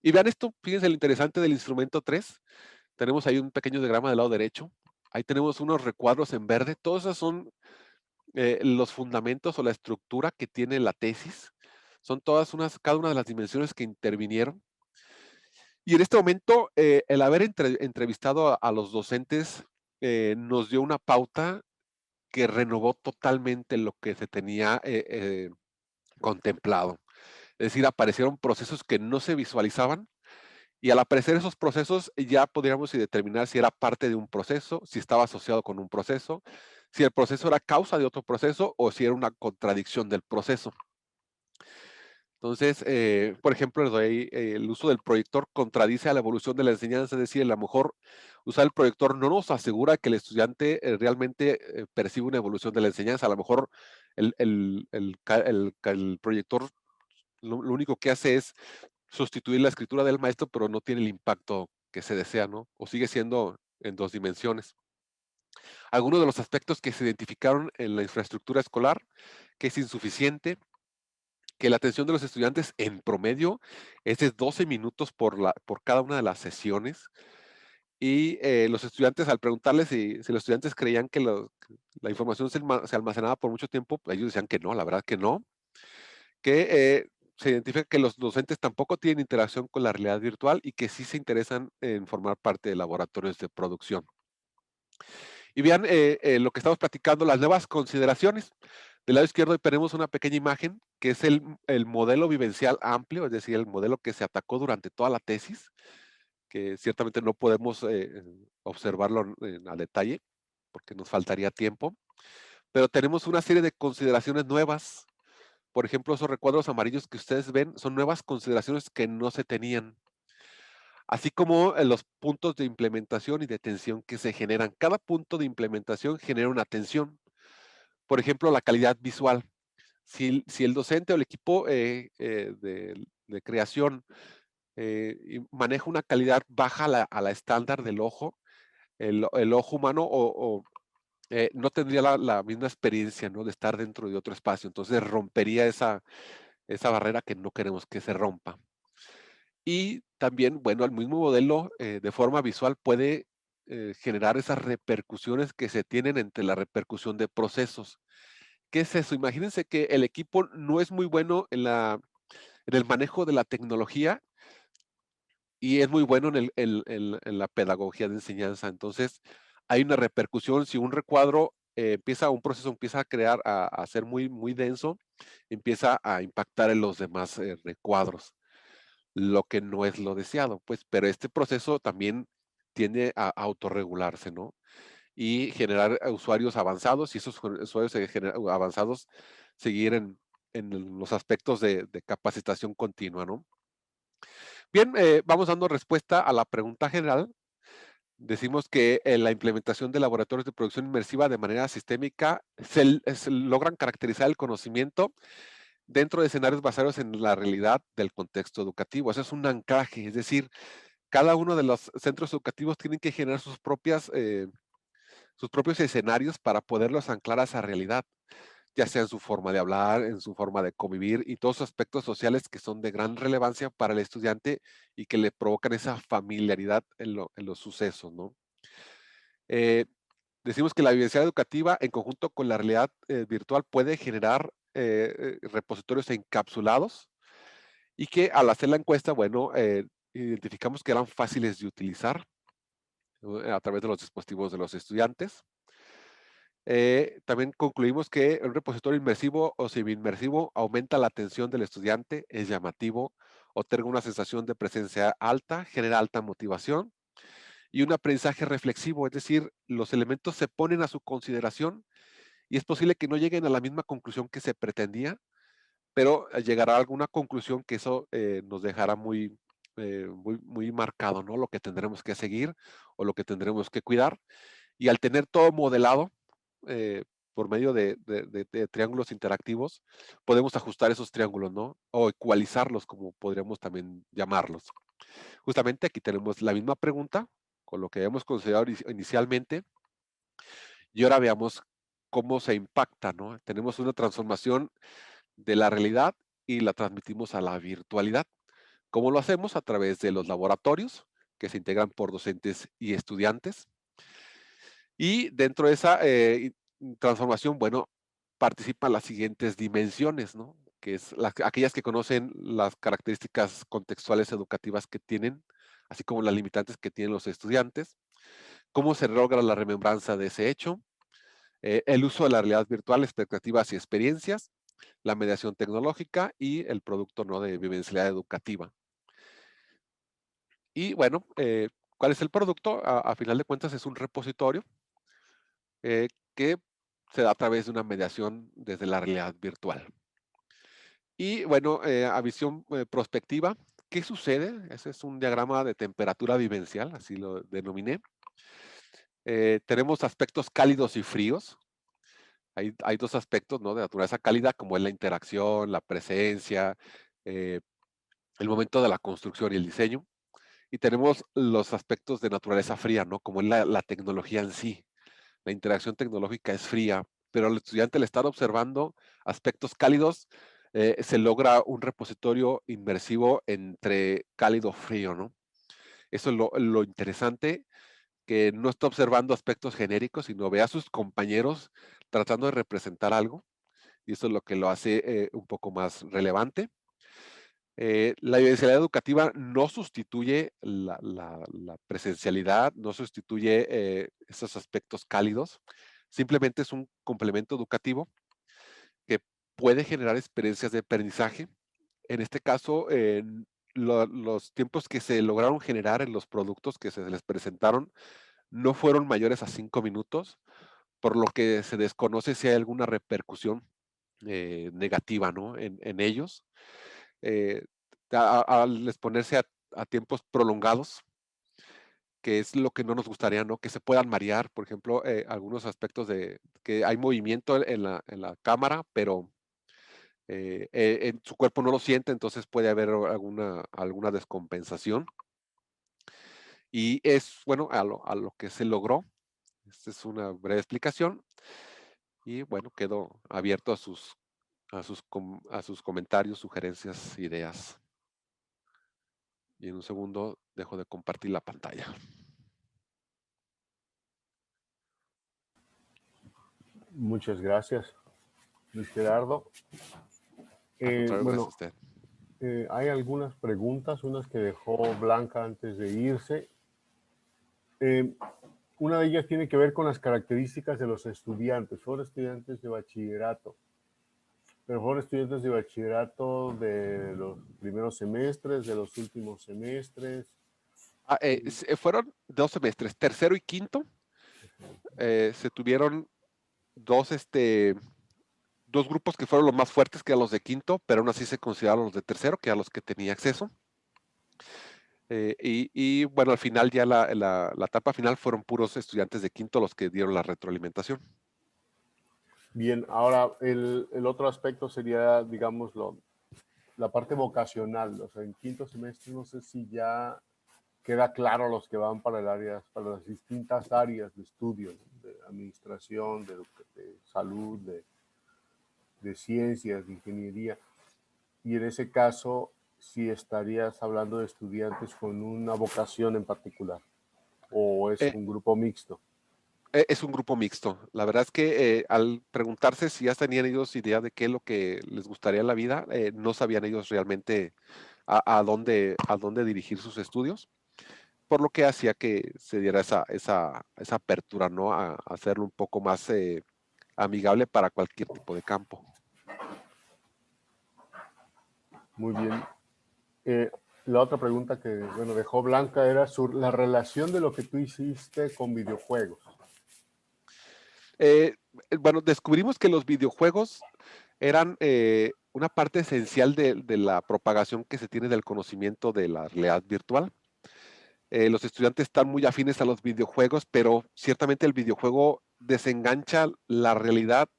Y vean esto, fíjense lo interesante del instrumento 3. Tenemos ahí un pequeño diagrama del lado derecho. Ahí tenemos unos recuadros en verde. Todos esos son los fundamentos o la estructura que tiene la tesis. Son cada una de las dimensiones que intervinieron. Y en este momento, el haber entrevistado a los docentes nos dio una pauta que renovó totalmente lo que se tenía contemplado. Es decir, aparecieron procesos que no se visualizaban y al aparecer esos procesos ya podríamos determinar si era parte de un proceso, si estaba asociado con un proceso, si el proceso era causa de otro proceso o si era una contradicción del proceso. Entonces, por ejemplo, el uso del proyector contradice a la evolución de la enseñanza, es decir, a lo mejor usar el proyector no nos asegura que el estudiante realmente perciba una evolución de la enseñanza. A lo mejor el proyector lo único que hace es sustituir la escritura del maestro, pero no tiene el impacto que se desea, ¿no? O sigue siendo en 2 dimensiones. Algunos de los aspectos que se identificaron en la infraestructura escolar, que es insuficiente, que la atención de los estudiantes en promedio es de 12 minutos por cada una de las sesiones. Y los estudiantes, al preguntarles si los estudiantes creían que la información se almacenaba por mucho tiempo, ellos decían que no, la verdad que no. Que se identifica que los docentes tampoco tienen interacción con la realidad virtual y que sí se interesan en formar parte de laboratorios de producción. Y vean lo que estamos platicando, las nuevas consideraciones. Del lado izquierdo tenemos una pequeña imagen que es el modelo vivencial amplio, es decir, el modelo que se atacó durante toda la tesis, que ciertamente no podemos observarlo a detalle porque nos faltaría tiempo, pero tenemos una serie de consideraciones nuevas. Por ejemplo, esos recuadros amarillos que ustedes ven son nuevas consideraciones que no se tenían. así como los puntos de implementación y de tensión que se generan. Cada punto de implementación genera una tensión. Por ejemplo, la calidad visual. Si el docente o el equipo de creación y maneja una calidad baja a la estándar del ojo, el ojo humano no tendría la misma experiencia, ¿no? De estar dentro de otro espacio. Entonces rompería esa barrera que no queremos que se rompa. Y también, bueno, el mismo modelo de forma visual puede generar esas repercusiones que se tienen entre la repercusión de procesos. ¿Qué es eso? Imagínense que el equipo no es muy bueno en el manejo de la tecnología y es muy bueno en la pedagogía de enseñanza. Entonces, hay una repercusión. Si un recuadro un proceso empieza a crear, a ser muy, muy denso, empieza a impactar en los demás recuadros, lo que no es lo deseado, pues, pero este proceso también tiende a autorregularse, ¿no? Y generar usuarios avanzados y esos usuarios avanzados seguir en los aspectos de capacitación continua, ¿no? Bien, vamos dando respuesta a la pregunta general. Decimos que la implementación de laboratorios de producción inmersiva de manera sistémica se logran caracterizar el conocimiento dentro de escenarios basados en la realidad del contexto educativo. Eso es un anclaje, es decir, cada uno de los centros educativos tienen que generar sus propios escenarios para poderlos anclar a esa realidad, ya sea en su forma de hablar, en su forma de convivir y todos los aspectos sociales que son de gran relevancia para el estudiante y que le provocan esa familiaridad en los sucesos, ¿no? Eh, Decimos que la vivencia educativa en conjunto con la realidad virtual puede generar repositorios encapsulados y que al hacer la encuesta, bueno, identificamos que eran fáciles de utilizar a través de los dispositivos de los estudiantes. También concluimos que un repositorio inmersivo o semi-inmersivo aumenta la atención del estudiante, es llamativo, otorga una sensación de presencia alta, genera alta motivación y un aprendizaje reflexivo, es decir, los elementos se ponen a su consideración y es posible que no lleguen a la misma conclusión que se pretendía, pero llegará a alguna conclusión que eso nos dejará muy marcado, ¿no? Lo que tendremos que seguir o lo que tendremos que cuidar. Y al tener todo modelado por medio de triángulos interactivos, podemos ajustar esos triángulos, ¿no? O ecualizarlos, como podríamos también llamarlos. Justamente aquí tenemos la misma pregunta con lo que habíamos considerado inicialmente y ahora veamos cómo se impacta, ¿no? Tenemos una transformación de la realidad y la transmitimos a la virtualidad. ¿Cómo lo hacemos? A través de los laboratorios que se integran por docentes y estudiantes. Y dentro de esa transformación, bueno, participan las siguientes dimensiones, ¿no? Que es aquellas que conocen las características contextuales educativas que tienen, así como las limitantes que tienen los estudiantes, cómo se logra la remembranza de ese hecho, el uso de la realidad virtual, expectativas y experiencias, la mediación tecnológica y el producto, ¿no? De vivencialidad educativa. Y bueno, ¿cuál es el producto? A final de cuentas es un repositorio que se da a través de una mediación desde la realidad virtual. Y bueno, a visión prospectiva, ¿qué sucede? Ese es un diagrama de temperatura vivencial, así lo denominé. Tenemos aspectos cálidos y fríos. Hay dos aspectos, ¿no? De naturaleza cálida, como es la interacción, la presencia, eh, el momento de la construcción y el diseño. Y tenemos los aspectos de naturaleza fría, ¿no? Como es la tecnología en sí. La interacción tecnológica es fría, pero al estudiante al estar observando aspectos cálidos, se logra un repositorio inmersivo entre cálido-frío, ¿no? Eso es lo interesante, que no está observando aspectos genéricos, sino ve a sus compañeros tratando de representar algo, y eso es lo que lo hace un poco más relevante. La diversidad educativa no sustituye la presencialidad, no sustituye esos aspectos cálidos, simplemente es un complemento educativo que puede generar experiencias de aprendizaje. En este caso, los tiempos que se lograron generar en los productos que se les presentaron no fueron mayores a 5 minutos, por lo que se desconoce si hay alguna repercusión negativa, ¿no? En ellos. Eh, al exponerse a tiempos prolongados, que es lo que no nos gustaría, ¿no? Que se puedan marear, por ejemplo, algunos aspectos de que hay movimiento en la cámara, pero en su cuerpo no lo siente, entonces puede haber alguna descompensación. Y es, bueno, a lo que se logró. Esta es una breve explicación. Y bueno, quedo abierto a sus comentarios, sugerencias, ideas. Y en un segundo dejo de compartir la pantalla. Muchas gracias, Luis Gerardo. Al contrario, gracias a Bueno, usted. hay algunas preguntas, unas que dejó Blanca antes de irse. Una de ellas tiene que ver con las características de los estudiantes. Fueron estudiantes de bachillerato, pero fueron estudiantes de bachillerato de los primeros semestres, de los últimos semestres. Fueron 2 semestres, tercero y quinto. Se tuvieron dos grupos que fueron los más fuertes, que eran los de quinto, pero aún así se consideraron los de tercero, que eran los que tenía acceso. Y bueno, al final ya la etapa final fueron puros estudiantes de quinto los que dieron la retroalimentación. Bien, ahora el otro aspecto sería, digamos, la parte vocacional. O sea, en quinto semestre no sé si ya queda claro los que van para para las distintas áreas de estudio, ¿no? De administración, de salud, de ciencias, de ingeniería. Y en ese caso, si estarías hablando de estudiantes con una vocación en particular, o es Eh, un grupo mixto. Es un grupo mixto. La verdad es que al preguntarse si ya tenían ellos idea de qué es lo que les gustaría en la vida, no sabían ellos realmente a dónde dirigir sus estudios, por lo que hacía que se diera esa apertura, ¿no? A hacerlo un poco más amigable para cualquier tipo de campo. Muy bien. La otra pregunta que, bueno, dejó Blanca era sobre la relación de lo que tú hiciste con videojuegos. Eh, bueno, descubrimos que los videojuegos eran una parte esencial de la propagación que se tiene del conocimiento de la realidad virtual. Los estudiantes están muy afines a los videojuegos, pero ciertamente el videojuego desengancha la realidad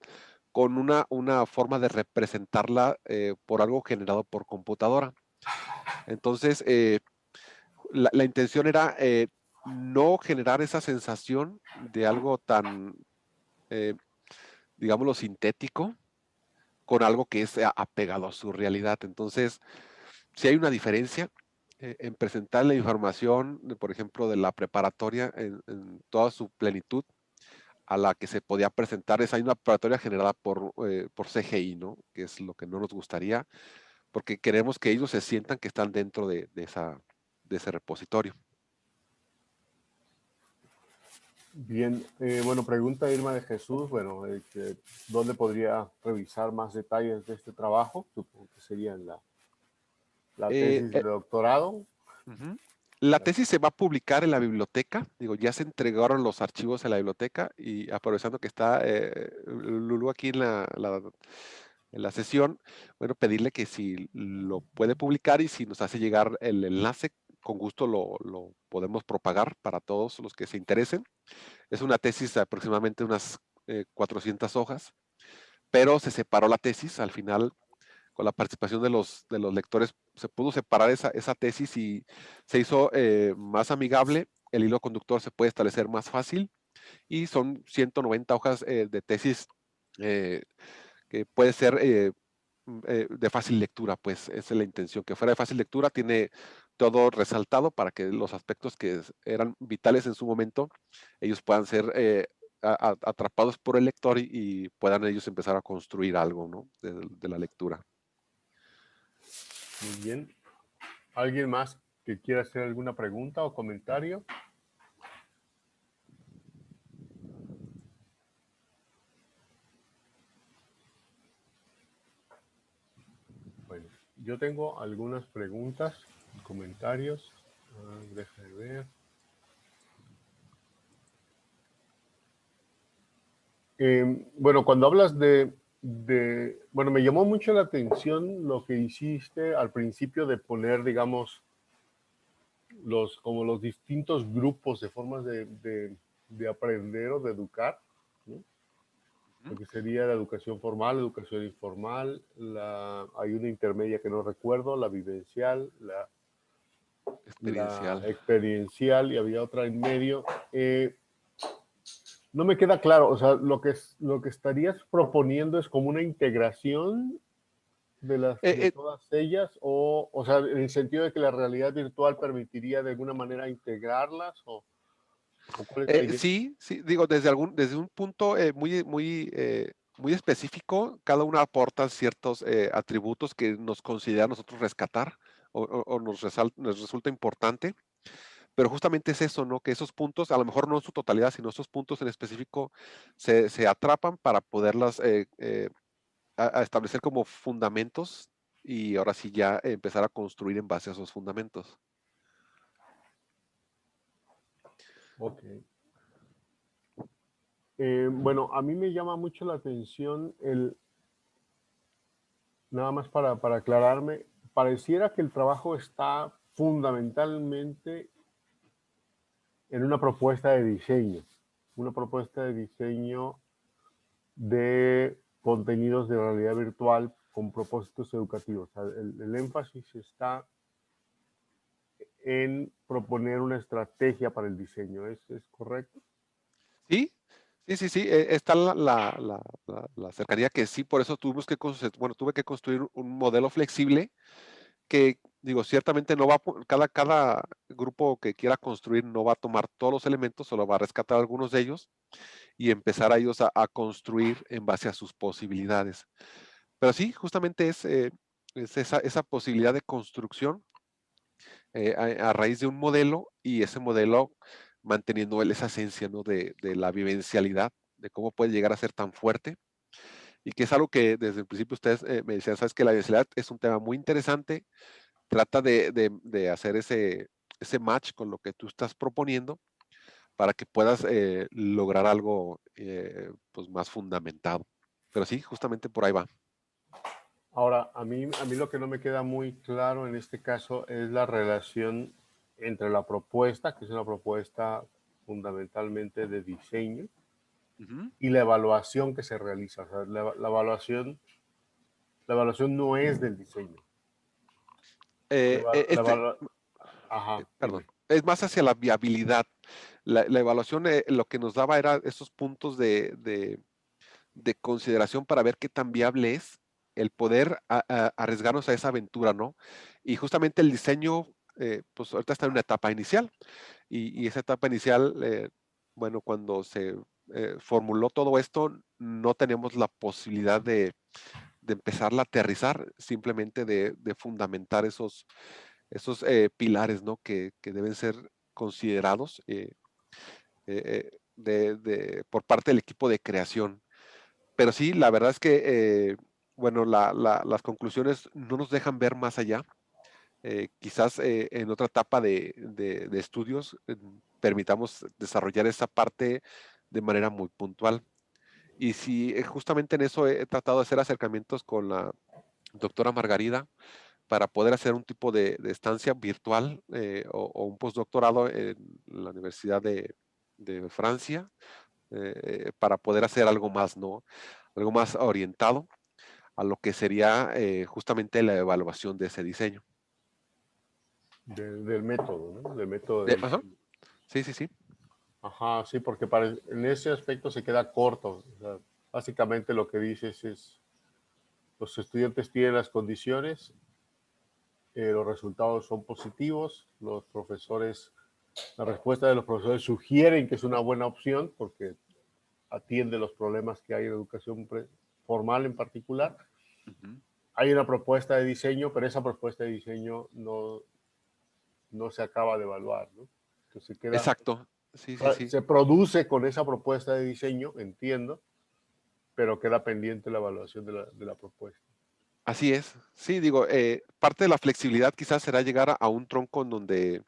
con una forma de representarla por algo generado por computadora. Entonces, la intención era no generar esa sensación de algo tan, eh, digámoslo, sintético, con algo que es apegado a su realidad. Entonces, si hay una diferencia en presentar la información, por ejemplo, de la preparatoria en toda su plenitud, a la que se podía presentar. Hay una preparatoria generada por CGI, ¿no? Que es lo que no nos gustaría, porque queremos que ellos se sientan que están dentro de ese repositorio. Bien, bueno, pregunta Irma de Jesús, bueno, ¿dónde podría revisar más detalles de este trabajo? Supongo que sería en la Eh, tesis de eh, doctorado. Ujú. La tesis se va a publicar en la biblioteca, digo, ya se entregaron los archivos en la biblioteca y aprovechando que está Lulu aquí en la sesión, bueno, pedirle que si lo puede publicar y si nos hace llegar el enlace, con gusto lo podemos propagar para todos los que se interesen. Es una tesis de aproximadamente unas 400 hojas, pero se separó la tesis al final con la participación de los lectores, se pudo separar esa tesis y se hizo más amigable, el hilo conductor se puede establecer más fácil y son 190 hojas de tesis eh, que puede ser de fácil lectura, pues esa es la intención, que fuera de fácil lectura, tiene todo resaltado para que los aspectos que eran vitales en su momento, ellos puedan ser atrapados por el lector y puedan ellos empezar a construir algo, ¿no? De la lectura. Muy bien. ¿Alguien más que quiera hacer alguna pregunta o comentario? Bueno, yo tengo algunas preguntas, comentarios. Déjame ver. Bueno, cuando hablas bueno, me llamó mucho la atención lo que hiciste al principio de poner, digamos, como los distintos grupos de formas de aprender o de educar, ¿no? Lo que sería la educación formal, la educación informal, hay una intermedia que no recuerdo, la vivencial, la Experiencial. experiencial, y había otra en medio. No me queda claro, o sea, lo que estarías proponiendo es como una integración de todas ellas, o sea, en el sentido de que la realidad virtual permitiría de alguna manera integrarlas, o cuál es la idea. Sí, digo, desde un punto muy específico, cada uno aporta ciertos atributos que nos considera nosotros rescatar o nos resulta importante, pero justamente es eso, ¿no? Que esos puntos, a lo mejor no en su totalidad, sino esos puntos en específico se atrapan para poderlas a establecer como fundamentos y ahora sí ya empezar a construir en base a esos fundamentos. Ok. Bueno, a mí me llama mucho la atención nada más para aclararme, pareciera que el trabajo está fundamentalmente en una propuesta de diseño de contenidos de realidad virtual con propósitos educativos. O sea, el énfasis está en proponer una estrategia para el diseño, ¿es correcto? Sí, sí, está la cercanía que sí, por eso tuve que construir un modelo flexible que, digo, ciertamente no va, cada grupo que quiera construir no va a tomar todos los elementos, solo va a rescatar algunos de ellos y empezar a ellos a construir en base a sus posibilidades. Pero sí, justamente es esa posibilidad de construcción a raíz de un modelo y ese modelo manteniendo esa esencia, ¿no? de la vivencialidad, de cómo puede llegar a ser tan fuerte y que es algo que desde el principio ustedes me decían, sabes que la vivencialidad es un tema muy interesante, trata de hacer ese match con lo que tú estás proponiendo para que puedas lograr algo pues más fundamentado. Pero sí, justamente por ahí va. Ahora, a mí lo que no me queda muy claro en este caso es la relación entre la propuesta, que es una propuesta fundamentalmente de diseño, Ujú. y la evaluación que se realiza. O sea, la evaluación no es del diseño. La, Eh, eh, la este, Ajá, Perdón, dime. es más hacia la viabilidad. La evaluación lo que nos daba era esos puntos de consideración para ver qué tan viable es el poder arriesgarnos a esa aventura, ¿no? Y justamente el diseño, pues ahorita está en una etapa inicial y esa etapa inicial, bueno, cuando se formuló todo esto, no tenemos la posibilidad de empezarla a aterrizar, simplemente de fundamentar esos pilares, ¿no? Que deben ser considerados por parte del equipo de creación. Pero sí, la verdad es que, bueno, las conclusiones no nos dejan ver más allá. Quizás en otra etapa de estudios permitamos desarrollar esa parte de manera muy puntual. Y si justamente en eso he tratado de hacer acercamientos con la doctora Margarida, para poder hacer un tipo de estancia virtual o un postdoctorado en la Universidad de Francia para poder hacer algo más, ¿no? Algo más orientado a lo que sería justamente la evaluación de ese diseño. Del método, ¿no? Del método de Ajá, diseño. sí. Ajá, sí, porque en ese aspecto se queda corto. O sea, básicamente lo que dices es, los estudiantes tienen las condiciones, los resultados son positivos, la respuesta de los profesores sugieren que es una buena opción porque atiende los problemas que hay en educación formal en particular. Ujú. Hay una propuesta de diseño, pero esa propuesta de diseño no se acaba de evaluar, ¿no? Entonces Exacto, sí. se produce con esa propuesta de diseño, entiendo, pero queda pendiente la evaluación de la propuesta. Así es. Sí, digo, parte de la flexibilidad quizás será llegar a un tronco en donde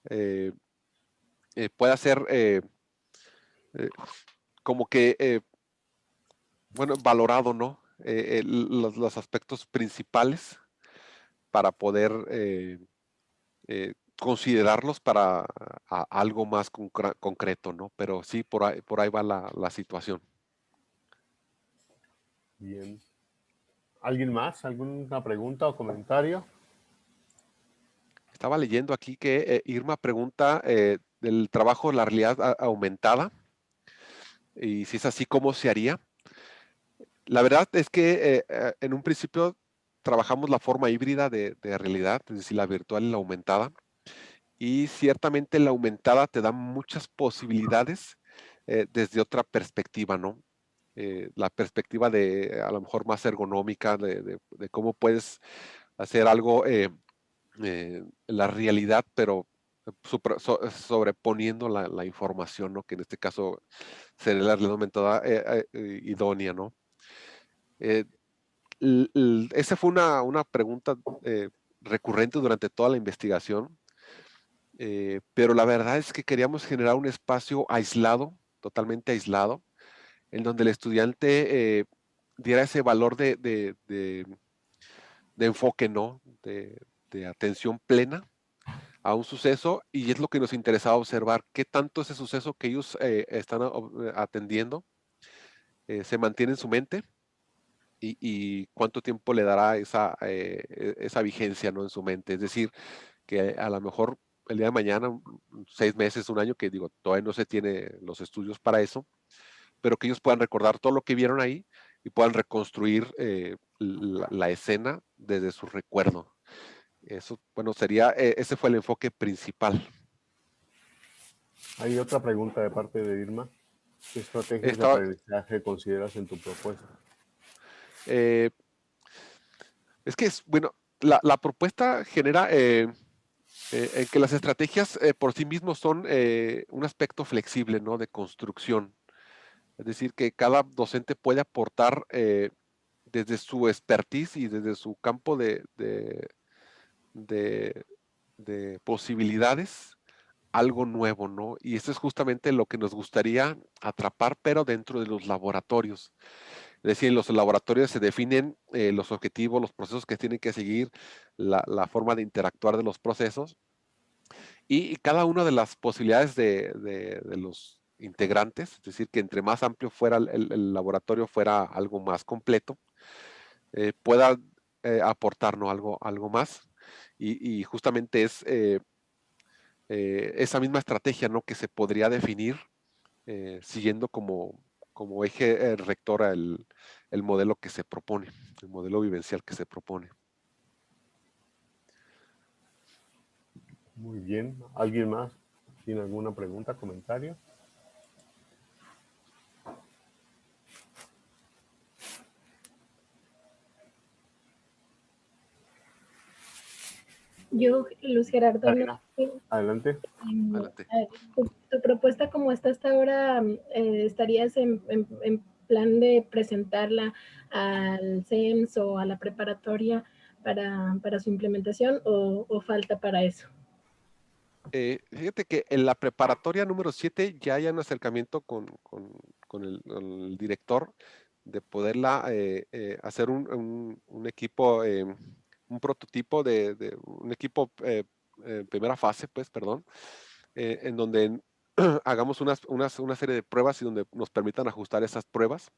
eh, pueda ser eh, como que bueno, valorado, ¿no? Los aspectos principales para poder considerarlos para algo más concreto, ¿no? Pero sí, por ahí va la situación. Bien. ¿Alguien más? ¿Alguna pregunta o comentario? Estaba leyendo aquí que Irma pregunta del trabajo de la realidad aumentada y si es así, ¿cómo se haría? La verdad es que en un principio trabajamos la forma híbrida de realidad, es decir, la virtual y la aumentada. Y ciertamente la aumentada te da muchas posibilidades desde otra perspectiva, ¿no? La perspectiva de a lo mejor más ergonómica, de cómo puedes hacer algo en la realidad, pero sobreponiendo la información, ¿no? Que en este caso sería la realidad aumentada idónea, ¿no? Eh, esa fue una pregunta recurrente durante toda la investigación, pero la verdad es que queríamos generar un espacio aislado, totalmente aislado, en donde el estudiante diera ese valor de enfoque, ¿no? De atención plena a un suceso, y es lo que nos interesaba observar, qué tanto ese suceso que ellos están atendiendo se mantiene en su mente y cuánto tiempo le dará esa vigencia, ¿no? En su mente. Es decir, que a lo mejor el día de mañana, 6 meses, un año, que digo, todavía no se tiene los estudios para eso, pero que ellos puedan recordar todo lo que vieron ahí y puedan reconstruir la escena desde su recuerdo. Eso, bueno, ese fue el enfoque principal. Hay otra pregunta de parte de Irma. ¿Qué estrategias de Estaba, aprendizaje consideras en tu propuesta? eh, es que, bueno, la propuesta genera en que las estrategias por sí mismos son un aspecto flexible, ¿no? De construcción. Es decir, que cada docente puede aportar desde su expertise y desde su campo de, de posibilidades algo nuevo, ¿no? Y eso es justamente lo que nos gustaría atrapar, pero dentro de los laboratorios. Es decir, en los laboratorios se definen los objetivos, los procesos que tienen que seguir, la forma de interactuar de los procesos, y cada una de las posibilidades de los integrantes, es decir, que entre más amplio fuera el laboratorio, fuera algo más completo, pueda aportarnos algo más. Y justamente es esa misma estrategia, ¿no? Que se podría definir siguiendo como eje rector el modelo que se propone, el modelo vivencial que se propone. Muy bien. ¿Alguien más tiene alguna pregunta, comentario? Yo, Luz Gerardo, no Karina, sé, adelante. Adelante. tu propuesta como está hasta ahora, ¿estarías en plan de presentarla al CEMS o a la preparatoria para su implementación o falta para eso? Fíjate que en la preparatoria número 7 ya hay un acercamiento con el director de poderla hacer un equipo, un prototipo de un equipo primera fase, pues, perdón, en donde hagamos una serie de pruebas y donde nos permitan ajustar esas pruebas.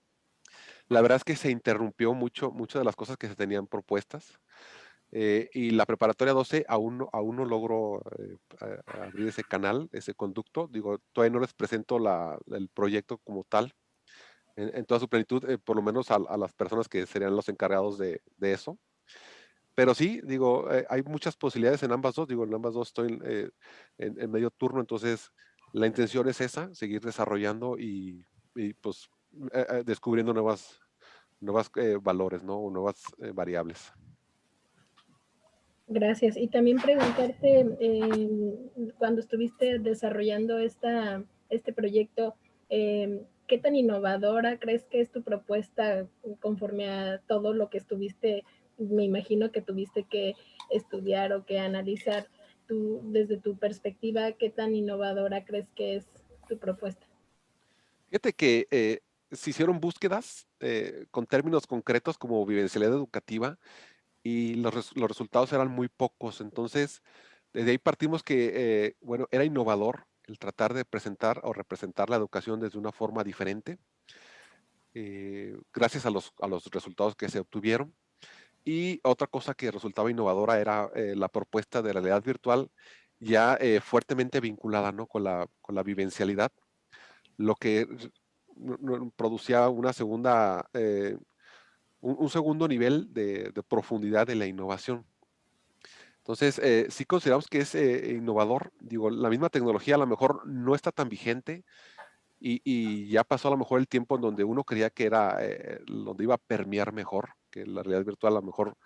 La verdad es que se interrumpió muchas de las cosas que se tenían propuestas. Y la preparatoria 12 aún no logro abrir ese canal, ese conducto. Digo, todavía no les presento el proyecto como tal, en toda su plenitud, por lo menos a las personas que serían los encargados de eso. Pero sí, digo, hay muchas posibilidades en ambas dos. Digo, en ambas dos estoy en medio turno, entonces la intención es esa, seguir desarrollando y pues descubriendo nuevas valores, ¿no? O nuevas variables. Gracias. Y también preguntarte, cuando estuviste desarrollando este proyecto, ¿qué tan innovadora crees que es tu propuesta conforme a todo lo que estuviste? Me imagino que tuviste que estudiar o que analizar tú, desde tu perspectiva, ¿qué tan innovadora crees que es tu propuesta? Fíjate que se hicieron búsquedas con términos concretos como vivencialidad educativa y los resultados eran muy pocos. Entonces, Desde ahí partimos que, bueno, era innovador el tratar de presentar o representar la educación desde una forma diferente, gracias a los resultados que se obtuvieron. Y otra cosa que resultaba innovadora era la propuesta de realidad virtual ya fuertemente vinculada, ¿no? con la vivencialidad, lo que producía una segunda, un segundo nivel de profundidad de la innovación. Entonces, sí consideramos que es innovador. Digo, la misma tecnología a lo mejor no está tan vigente y ya pasó a lo mejor el tiempo en donde uno creía que era donde iba a permear mejor, que la realidad virtual a lo mejor,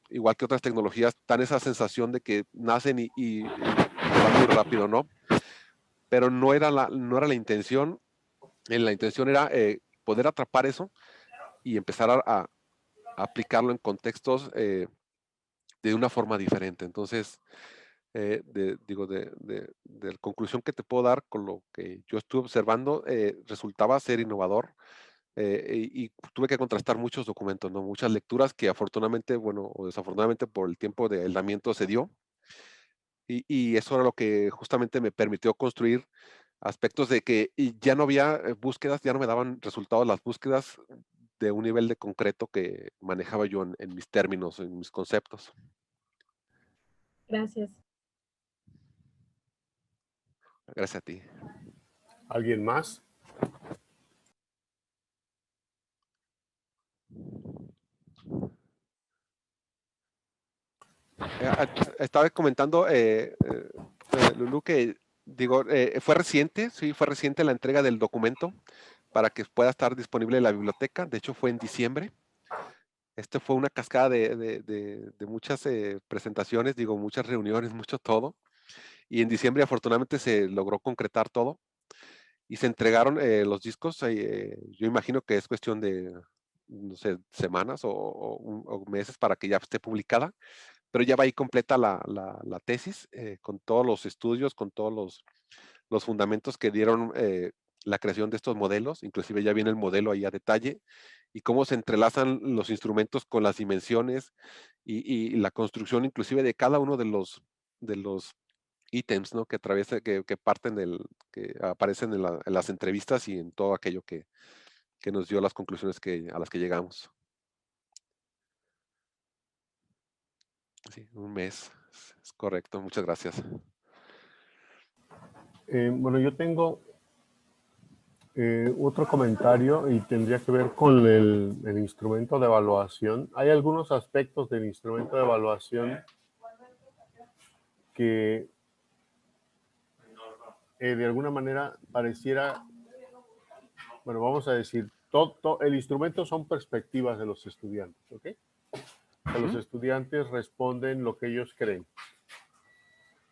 igual que otras tecnologías, dan esa sensación de que nacen y van muy rápido, ¿no? Pero no era la intención. La intención era poder atrapar eso y empezar a aplicarlo en contextos de una forma diferente. Entonces, de la conclusión que te puedo dar con lo que yo estuve observando, resultaba ser innovador, y tuve que contrastar muchos documentos, ¿no? Muchas lecturas que afortunadamente, bueno, o desafortunadamente por el tiempo de aislamiento se dio, y eso era lo que justamente me permitió construir aspectos de que y ya no había búsquedas, ya no me daban resultados las búsquedas de un nivel de concreto que manejaba yo en mis términos, en mis conceptos. Gracias. Gracias a ti. ¿Alguien más? Estaba comentando, Lulú, que digo, fue reciente, sí, fue reciente la entrega del documento para que pueda estar disponible en la biblioteca. De hecho, fue en diciembre. Este fue una cascada de muchas presentaciones, digo, muchas reuniones, mucho todo. Y en diciembre, afortunadamente, se logró concretar todo y se entregaron los discos. Yo imagino que es cuestión de, no sé, semanas o meses para que ya esté publicada, pero ya va ahí completa la tesis, con todos los estudios, con todos los fundamentos que dieron la creación de estos modelos. Inclusive ya viene el modelo ahí a detalle y cómo se entrelazan los instrumentos con las dimensiones y la construcción inclusive de cada uno de los ítems, ¿no? Que atraviesa, que parten que aparecen en las entrevistas y en todo aquello que nos dio las conclusiones a las que llegamos. Sí, un mes, es correcto. Muchas gracias. Bueno, yo tengo otro comentario y tendría que ver con el instrumento de evaluación. Hay algunos aspectos del instrumento de evaluación que de alguna manera pareciera, bueno, vamos a decir, el instrumento son perspectivas de los estudiantes, ¿ok? O sea, los estudiantes responden lo que ellos creen.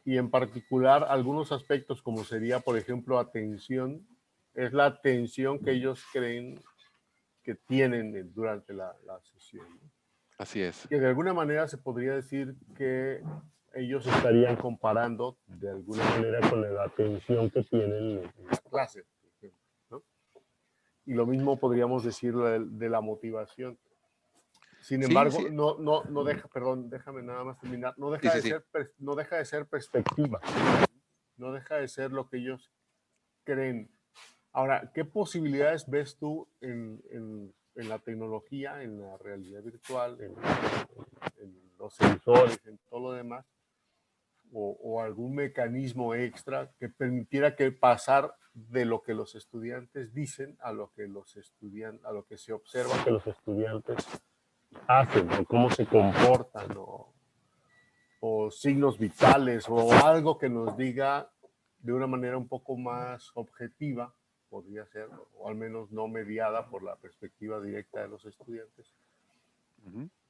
Y en particular, algunos aspectos como sería, por ejemplo, atención, es la atención que ellos creen que tienen durante la sesión, ¿no? Así es. Que de alguna manera se podría decir que ellos estarían comparando de alguna manera con la atención que tienen en la clase, por ejemplo, ¿no? Y lo mismo podríamos decir de la motivación. Sin embargo, Sí. no deja, perdón, déjame nada más terminar, no deja, Sí. no deja de ser perspectiva, no deja de ser lo que ellos creen. Ahora, ¿qué posibilidades ves tú en la tecnología, en la realidad virtual, en los sensores, en todo lo demás, o algún mecanismo extra que permitiera que pasar de lo que los estudiantes dicen a lo que a lo que se observa que los estudiantes hacen, o cómo se comportan, o signos vitales, o algo que nos diga de una manera un poco más objetiva, podría ser, o al menos no mediada por la perspectiva directa de los estudiantes,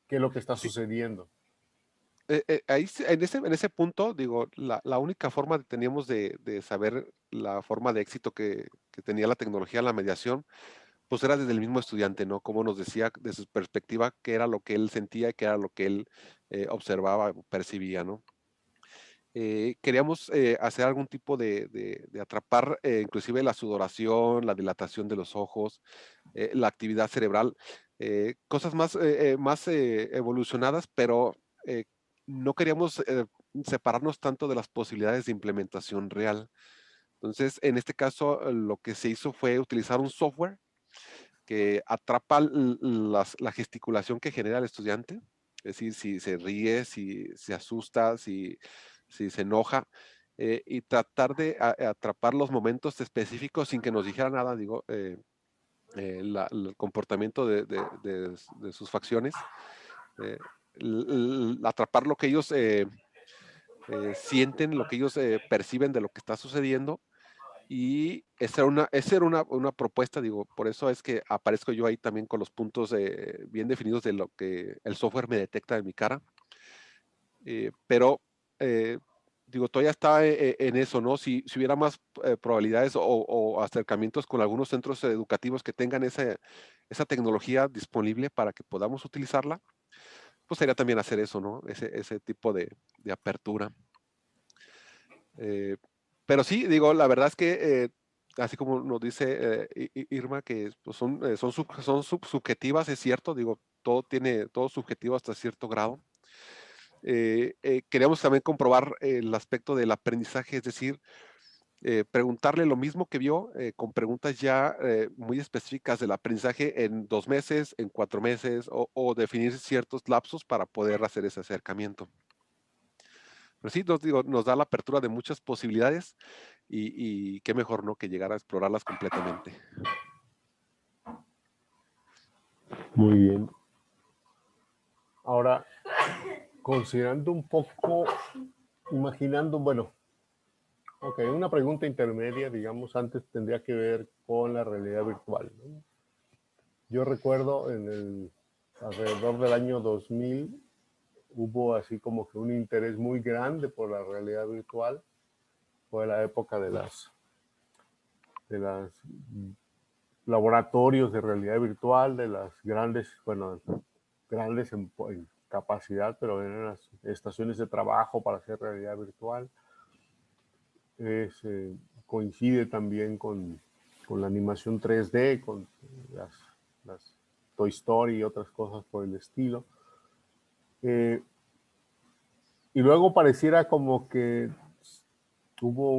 qué es lo que está sucediendo? Ahí, en ese punto, digo, la única forma que teníamos de saber la forma de éxito que tenía la tecnología en la mediación, pues era desde el mismo estudiante, ¿no? Como nos decía de su perspectiva, qué era lo que él sentía, qué era lo que él observaba, percibía, ¿no? Queríamos hacer algún tipo de atrapar inclusive la sudoración, la dilatación de los ojos, la actividad cerebral, cosas más evolucionadas, pero no queríamos separarnos tanto de las posibilidades de implementación real. Entonces, en este caso, lo que se hizo fue utilizar un software que atrapa la gesticulación que genera el estudiante, es decir, si se ríe, si se asusta, si se enoja, y tratar de atrapar los momentos específicos sin que nos dijera nada, digo, el comportamiento de sus facciones, atrapar lo que ellos sienten, lo que ellos perciben de lo que está sucediendo. Y esa era una propuesta, digo, por eso es que aparezco yo ahí también con los puntos bien definidos de lo que el software me detecta en mi cara. Pero, digo, todavía está en eso, ¿no? Si hubiera más probabilidades o acercamientos con algunos centros educativos que tengan esa tecnología disponible para que podamos utilizarla, pues sería también hacer eso, ¿no? Ese tipo de apertura. Pero sí, digo, la verdad es que, así como nos dice Irma, que pues, son subjetivas, es cierto, digo, todo subjetivo hasta cierto grado. Queríamos también comprobar el aspecto del aprendizaje, es decir, preguntarle lo mismo que vio con preguntas ya muy específicas del aprendizaje en 2 meses, en 4 meses, o definir ciertos lapsos para poder hacer ese acercamiento. Pero sí, nos da la apertura de muchas posibilidades y qué mejor, ¿no? Que llegar a explorarlas completamente. Muy bien. Ahora, considerando un poco, imaginando, bueno, ok, una pregunta intermedia, digamos, antes tendría que ver con la realidad virtual, ¿no? Yo recuerdo alrededor del año 2000 hubo así como que un interés muy grande por la realidad virtual. Fue la época de las laboratorios de realidad virtual, de las grandes, bueno, grandes en capacidad, pero eran las estaciones de trabajo para hacer realidad virtual. Coincide también con la animación 3D, con las Toy Story y otras cosas por el estilo. Y luego pareciera como que hubo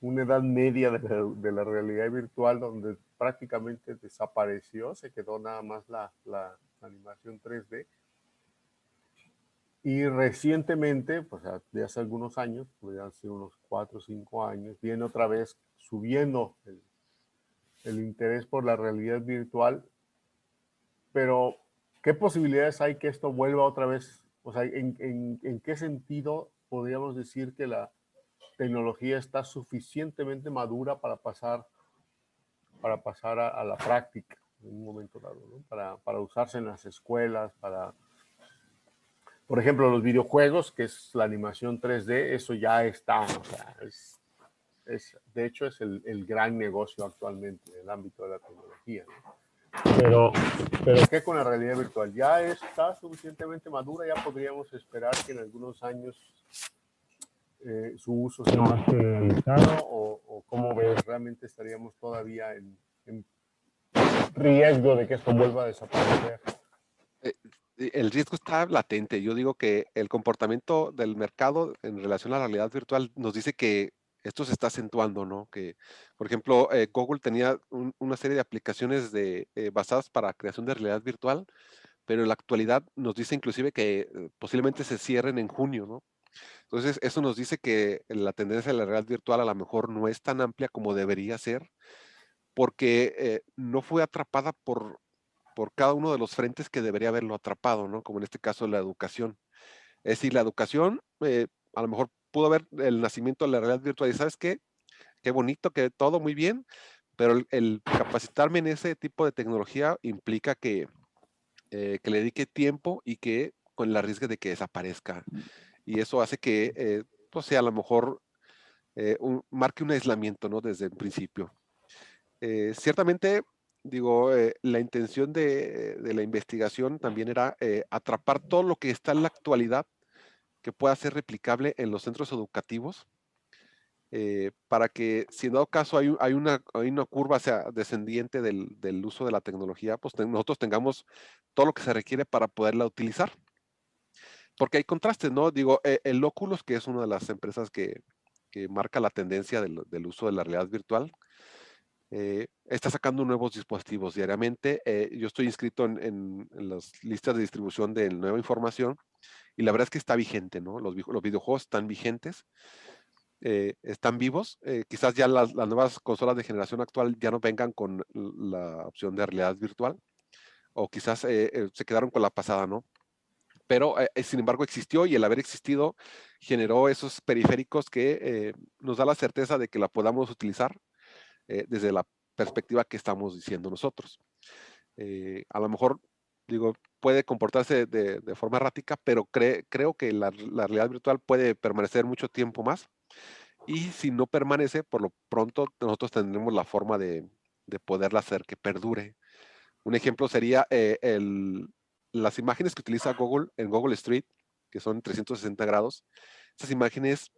una edad media de la realidad virtual donde prácticamente desapareció, se quedó nada más la animación 3D. Y recientemente, pues de hace algunos años, podrían ser unos 4 o 5 años, viene otra vez subiendo el interés por la realidad virtual. Pero, ¿qué posibilidades hay que esto vuelva otra vez? O sea, ¿en qué sentido podríamos decir que la tecnología está suficientemente madura para pasar a la práctica en un momento dado, ¿no? Para usarse en las escuelas, por ejemplo, los videojuegos, que es la animación 3D, eso ya está, o sea, de hecho es el gran negocio actualmente en el ámbito de la tecnología, ¿no? Pero ¿qué con la realidad virtual? ¿Ya está suficientemente madura? ¿Ya podríamos esperar que en algunos años su uso sea más generalizado? ¿O cómo ves? ¿Realmente estaríamos todavía en riesgo de que esto vuelva a desaparecer? El riesgo está latente. Yo digo que el comportamiento del mercado en relación a la realidad virtual nos dice que esto se está acentuando, ¿no? Que, por ejemplo, Google tenía una serie de aplicaciones basadas para creación de realidad virtual, pero en la actualidad nos dice inclusive que posiblemente se cierren en junio, ¿no? Entonces, eso nos dice que la tendencia de la realidad virtual a lo mejor no es tan amplia como debería ser, porque no fue atrapada por cada uno de los frentes que debería haberlo atrapado, ¿no? Como en este caso la educación. Es decir, la educación a lo mejor pudo haber el nacimiento de la realidad virtual y ¿sabes qué? Qué bonito, que todo muy bien, pero el capacitarme en ese tipo de tecnología implica que le dedique tiempo y que con la riesgo de que desaparezca. Y eso hace que, pues sea a lo mejor marque un aislamiento, ¿no? Desde el principio. Ciertamente, digo, la intención de la investigación también era atrapar todo lo que está en la actualidad que pueda ser replicable en los centros educativos, para que si en dado caso hay una curva descendiente del uso de la tecnología, pues nosotros tengamos todo lo que se requiere para poderla utilizar. porque hay contrastes, ¿no? Digo, el Oculus, que es una de las empresas que marca la tendencia del uso de la realidad virtual, está sacando nuevos dispositivos diariamente. Yo estoy inscrito en las listas de distribución de nueva información y la verdad es que está vigente, ¿no? Los videojuegos están vigentes, están vivos. Quizás ya las nuevas consolas de generación actual ya no vengan con la opción de realidad virtual o quizás se quedaron con la pasada, ¿no? Pero sin embargo existió y el haber existido generó esos periféricos que nos da la certeza de que la podamos utilizar desde la perspectiva que estamos diciendo nosotros. A lo mejor, digo, puede comportarse de forma errática, pero creo que la realidad virtual puede permanecer mucho tiempo más y si no permanece, por lo pronto nosotros tendremos la forma de poderla hacer que perdure. Un ejemplo sería las imágenes que utiliza Google en Google Street, que son 360 grados. Esas imágenes,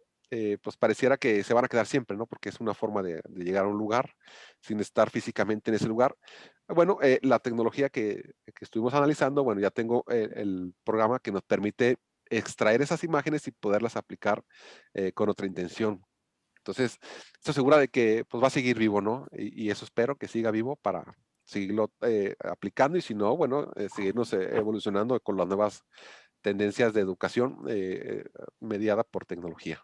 pues pareciera que se van a quedar siempre, ¿no? Porque es una forma de llegar a un lugar sin estar físicamente en ese lugar. Bueno, la tecnología que estuvimos analizando, bueno, ya tengo el programa que nos permite extraer esas imágenes y poderlas aplicar con otra intención. Entonces, esto asegura de que pues, va a seguir vivo, ¿no? Y eso espero que siga vivo para seguirlo aplicando y si no, bueno, seguirnos evolucionando con las nuevas tendencias de educación mediada por tecnología.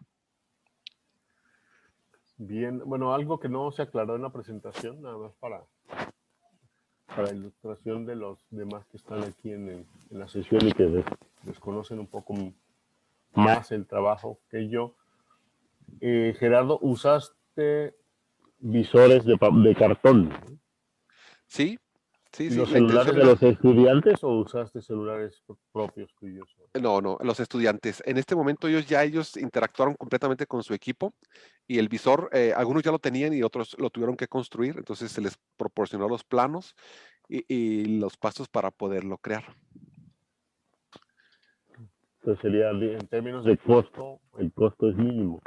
Bien, bueno, algo que no se aclaró en la presentación, nada más para ilustración de los demás que están aquí en la sesión y que desconocen un poco más el trabajo que yo. Gerardo, usaste visores de cartón. Sí, ¿Y sí, los la celulares intención de era, los estudiantes o usaste celulares propios tuyos? no, los estudiantes. En este momento ellos interactuaron completamente con su equipo y el visor, algunos ya lo tenían y otros lo tuvieron que construir, entonces se les proporcionó los planos y los pasos para poderlo crear. Entonces sería, en términos de costo, el costo es mínimo.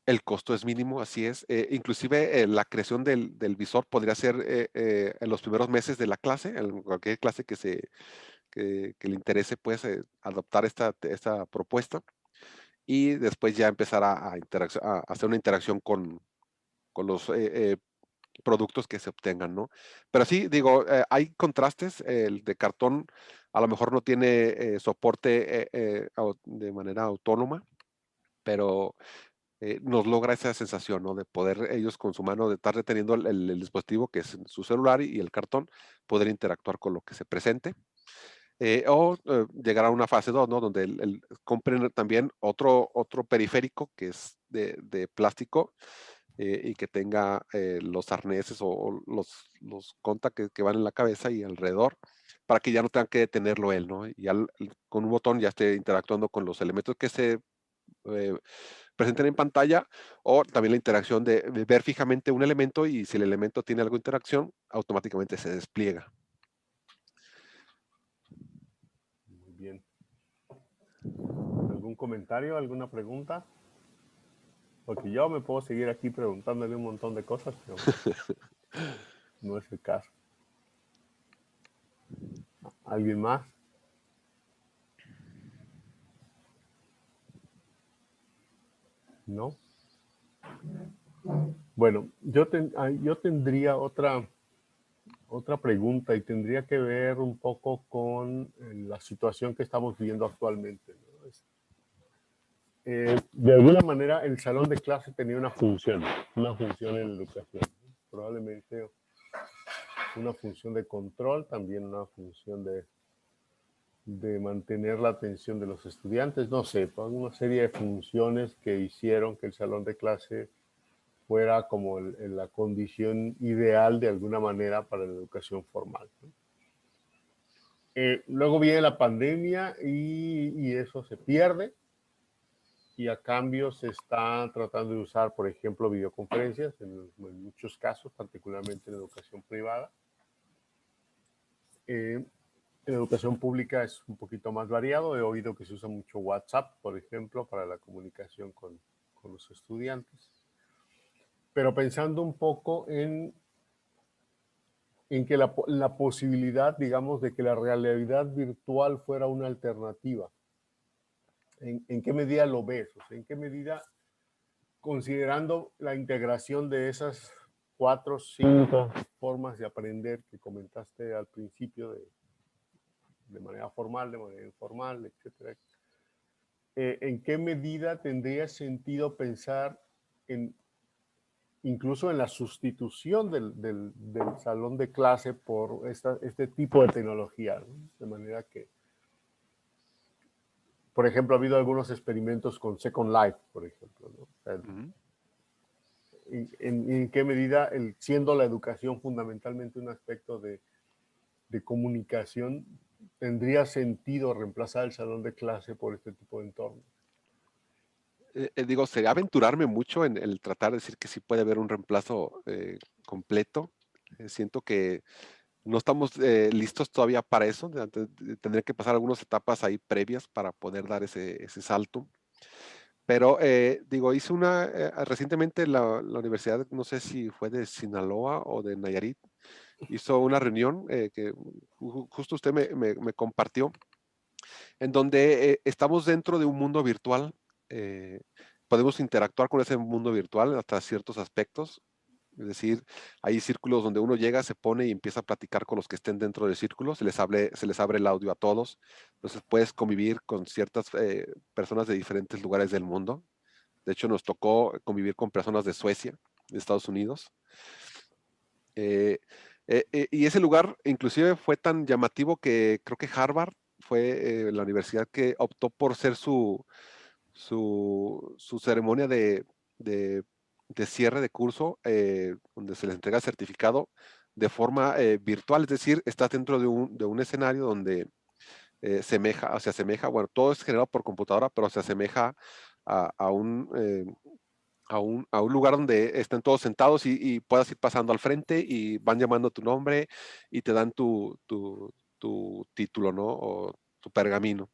El costo es mínimo, así es. Inclusive la creación del visor podría ser en los primeros meses de la clase, en cualquier clase que le interese pues adoptar esta propuesta y después ya empezar a hacer una interacción con los productos que se obtengan, ¿no? Pero sí, digo, hay contrastes. El de cartón a lo mejor no tiene soporte de manera autónoma, pero nos logra esa sensación, ¿no? De poder ellos con su mano, de estar reteniendo el dispositivo que es su celular y el cartón, poder interactuar con lo que se presente. O llegar a una fase 2, ¿no? Donde compren también otro periférico que es de plástico y que tenga los arneses o los contactos que van en la cabeza y alrededor para que ya no tengan que detenerlo él, ¿no? Y ya con un botón ya esté interactuando con los elementos que se presenten en pantalla o también la interacción de ver fijamente un elemento y si el elemento tiene algo de interacción, automáticamente se despliega. Muy bien. ¿Algún comentario, alguna pregunta? Porque yo me puedo seguir aquí preguntándole un montón de cosas, pero no es el caso. ¿Alguien más? ¿No? Bueno, yo tendría otra pregunta y tendría que ver un poco con la situación que estamos viviendo actualmente, ¿no? De alguna manera el salón de clase tenía una función en la educación, ¿no? Probablemente una función de control, también una función de mantener la atención de los estudiantes, no sé, una serie de funciones que hicieron que el salón de clase fuera como la condición ideal de alguna manera para la educación formal, ¿no? Luego viene la pandemia y eso se pierde y a cambio se está tratando de usar, por ejemplo, videoconferencias en muchos casos, particularmente en educación privada. En educación pública es un poquito más variado. He oído que se usa mucho WhatsApp, por ejemplo, para la comunicación con los estudiantes. Pero pensando un poco en que la posibilidad, digamos, de que la realidad virtual fuera una alternativa ¿En qué medida lo ves? O sea, ¿en qué medida, considerando la integración de esas 4 o 5 formas de aprender que comentaste al principio, de manera formal, de manera informal, etcétera, ¿en qué medida tendría sentido pensar incluso en la sustitución del salón de clase por este tipo de tecnología, ¿no? De manera que, por ejemplo, ha habido algunos experimentos con Second Life, por ejemplo, ¿no? O sea, en qué medida, siendo la educación fundamentalmente un aspecto de comunicación, tendría sentido reemplazar el salón de clase por este tipo de entorno. Digo, sería aventurarme mucho en el tratar de decir que sí puede haber un reemplazo completo. Siento que no estamos listos todavía para eso. Tendré que pasar algunas etapas ahí previas para poder dar ese salto. Pero digo, hice recientemente la universidad, no sé si fue de Sinaloa o de Nayarit, hizo una reunión que justo usted me compartió, en donde estamos dentro de un mundo virtual. Podemos interactuar con ese mundo virtual hasta ciertos aspectos. Es decir, hay círculos donde uno llega, se pone y empieza a platicar con los que estén dentro del círculo, se les abre el audio a todos. Entonces puedes convivir con ciertas personas de diferentes lugares del mundo. De hecho, nos tocó convivir con personas de Suecia, de Estados Unidos. Y ese lugar inclusive fue tan llamativo que creo que Harvard fue la universidad que optó por ser su ceremonia de cierre de curso, donde se les entrega el certificado de forma virtual. Es decir, estás dentro de un escenario donde se asemeja, bueno, todo es generado por computadora, pero se asemeja a un lugar donde estén todos sentados y puedas ir pasando al frente y van llamando tu nombre y te dan tu título, ¿no? O tu pergamino.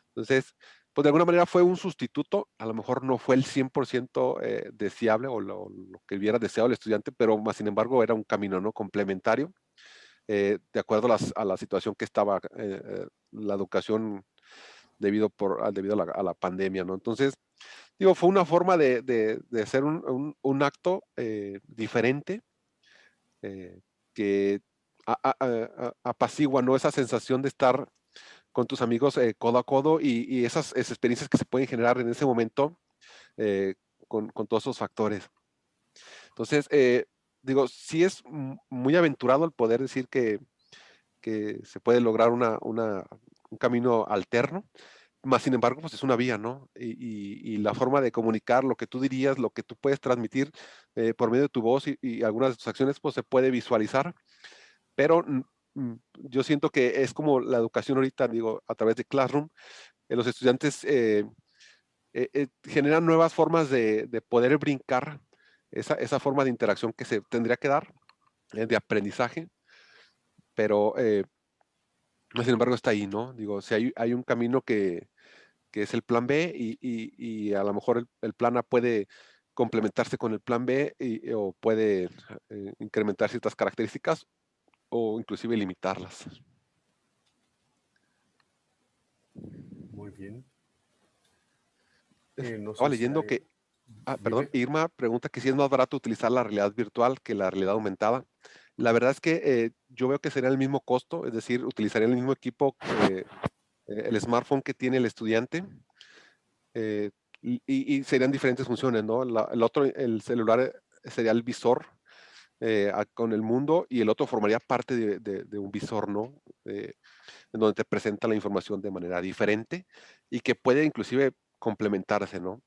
Entonces, pues de alguna manera fue un sustituto, a lo mejor no fue el 100% deseable o lo que hubiera deseado el estudiante, pero más sin embargo era un camino, ¿no? Complementario, de acuerdo a la situación que estaba la educación debido a la pandemia, ¿no? Entonces, digo, fue una forma de hacer un acto diferente que apacigua, ¿no? Esa sensación de estar con tus amigos codo a codo y esas experiencias que se pueden generar en ese momento eh, con todos esos factores. Entonces, digo, sí es muy aventurado el poder decir que se puede lograr un camino alterno, más sin embargo, pues es una vía, ¿no? Y la forma de comunicar lo que tú dirías, lo que tú puedes transmitir por medio de tu voz y algunas de tus acciones, pues se puede visualizar, pero yo siento que es como la educación ahorita, digo, a través de Classroom, los estudiantes generan nuevas formas de poder brincar esa forma de interacción que se tendría que dar, de aprendizaje, pero sin embargo está ahí, ¿no? Digo, si hay un camino que es el plan B y a lo mejor el plan A puede complementarse con el plan B o puede incrementar ciertas características o inclusive limitarlas. Muy bien. No Estaba sé si leyendo hay... que, perdón, Dime. Irma pregunta que si es más barato utilizar la realidad virtual que la realidad aumentada. La verdad es que yo veo que sería el mismo costo, es decir, utilizaría el mismo equipo, el smartphone que tiene el estudiante, eh, y serían diferentes funciones, ¿no? El celular sería el visor con el mundo y el otro formaría parte de un visor, ¿no? En donde te presenta la información de manera diferente y que puede inclusive complementarse, ¿no?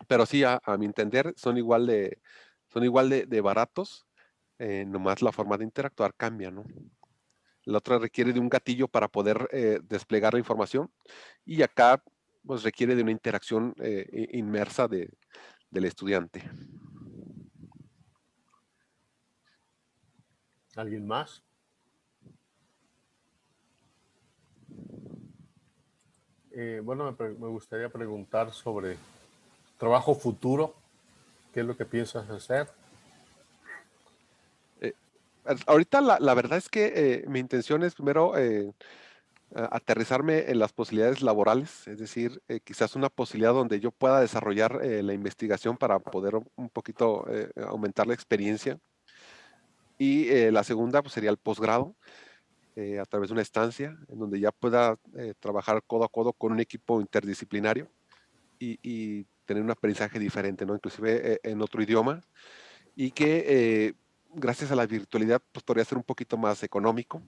Pero sí, a mi entender, son igual de baratos, nomás la forma de interactuar cambia, ¿no? La otra requiere de un gatillo para poder desplegar la información y acá pues requiere de una interacción inmersa del estudiante. ¿Alguien más? Bueno, me gustaría preguntar sobre trabajo futuro. ¿Qué es lo que piensas hacer? Ahorita la verdad es que mi intención es primero aterrizarme en las posibilidades laborales, es decir, quizás una posibilidad donde yo pueda desarrollar la investigación para poder un poquito aumentar la experiencia. Y la segunda pues, sería el posgrado, a través de una estancia en donde ya pueda trabajar codo a codo con un equipo interdisciplinario y tener un aprendizaje diferente, ¿no? Inclusive en otro idioma, y que gracias a la virtualidad pues, podría ser un poquito más económico.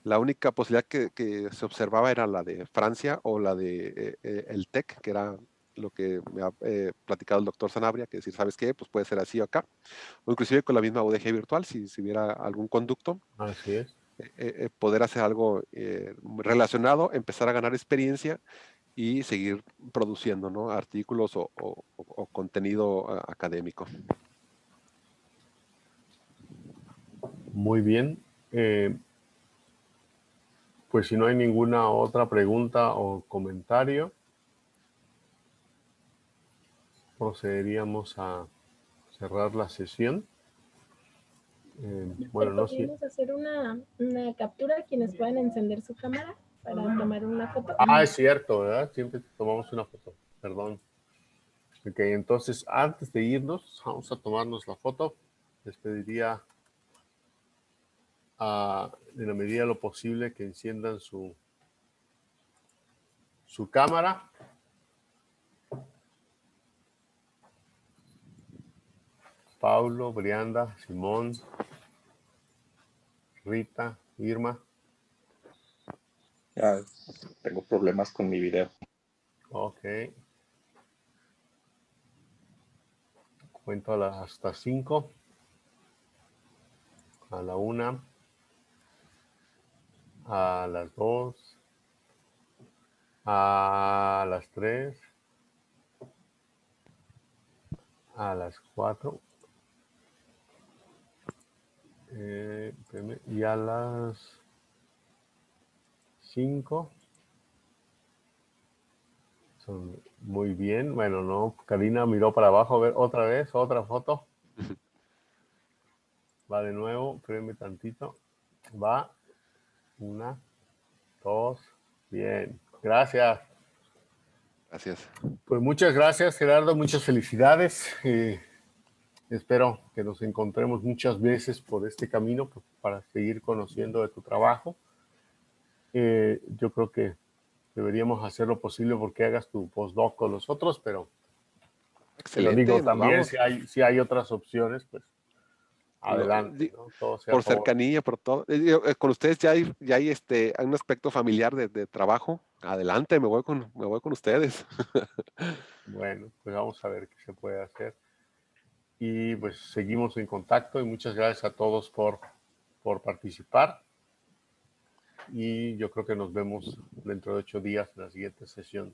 La única posibilidad que se observaba era la de Francia o la de el TEC, que era lo que me ha platicado el doctor Sanabria, que decir, ¿sabes qué? Pues puede ser así o acá, o inclusive con la misma UDG virtual, si hubiera algún conducto, Así es. poder hacer algo relacionado, empezar a ganar experiencia y seguir produciendo, ¿no? Artículos o contenido académico. Muy bien. Pues si no hay ninguna otra pregunta o comentario, procederíamos a cerrar la sesión. Bueno, no sé. ¿Podríamos hacer una captura quienes puedan encender su cámara para tomar una foto? Ah, es cierto, ¿verdad? Siempre tomamos una foto. Perdón. Ok, entonces antes de irnos, vamos a tomarnos la foto. Les pediría en la medida de lo posible que enciendan su cámara. Paulo, Brianda, Simón, Rita, Irma. Ya tengo problemas con mi video. Ok. Cuento hasta 5. A la 1. A las 2. A las 3. A las 4. Y a las 5. Muy bien. Bueno, no. Karina miró para abajo. A ver, otra vez, otra foto. Va de nuevo. Espérenme tantito. Va. 1, 2. Bien. Gracias. Gracias. Pues muchas gracias, Gerardo. Muchas felicidades. Espero que nos encontremos muchas veces por este camino para seguir conociendo de tu trabajo. Yo creo que deberíamos hacer lo posible porque hagas tu postdoc con nosotros, pero Excelente, digo, nos también vamos. si hay otras opciones, pues adelante, ¿no? Todo sea Por a favor. cercanía, por todo. Con ustedes hay hay un aspecto familiar de trabajo. Adelante, me voy con ustedes. Bueno, pues vamos a ver qué se puede hacer. Y pues seguimos en contacto y muchas gracias a todos por participar. Y yo creo que nos vemos dentro de 8 días en la siguiente sesión.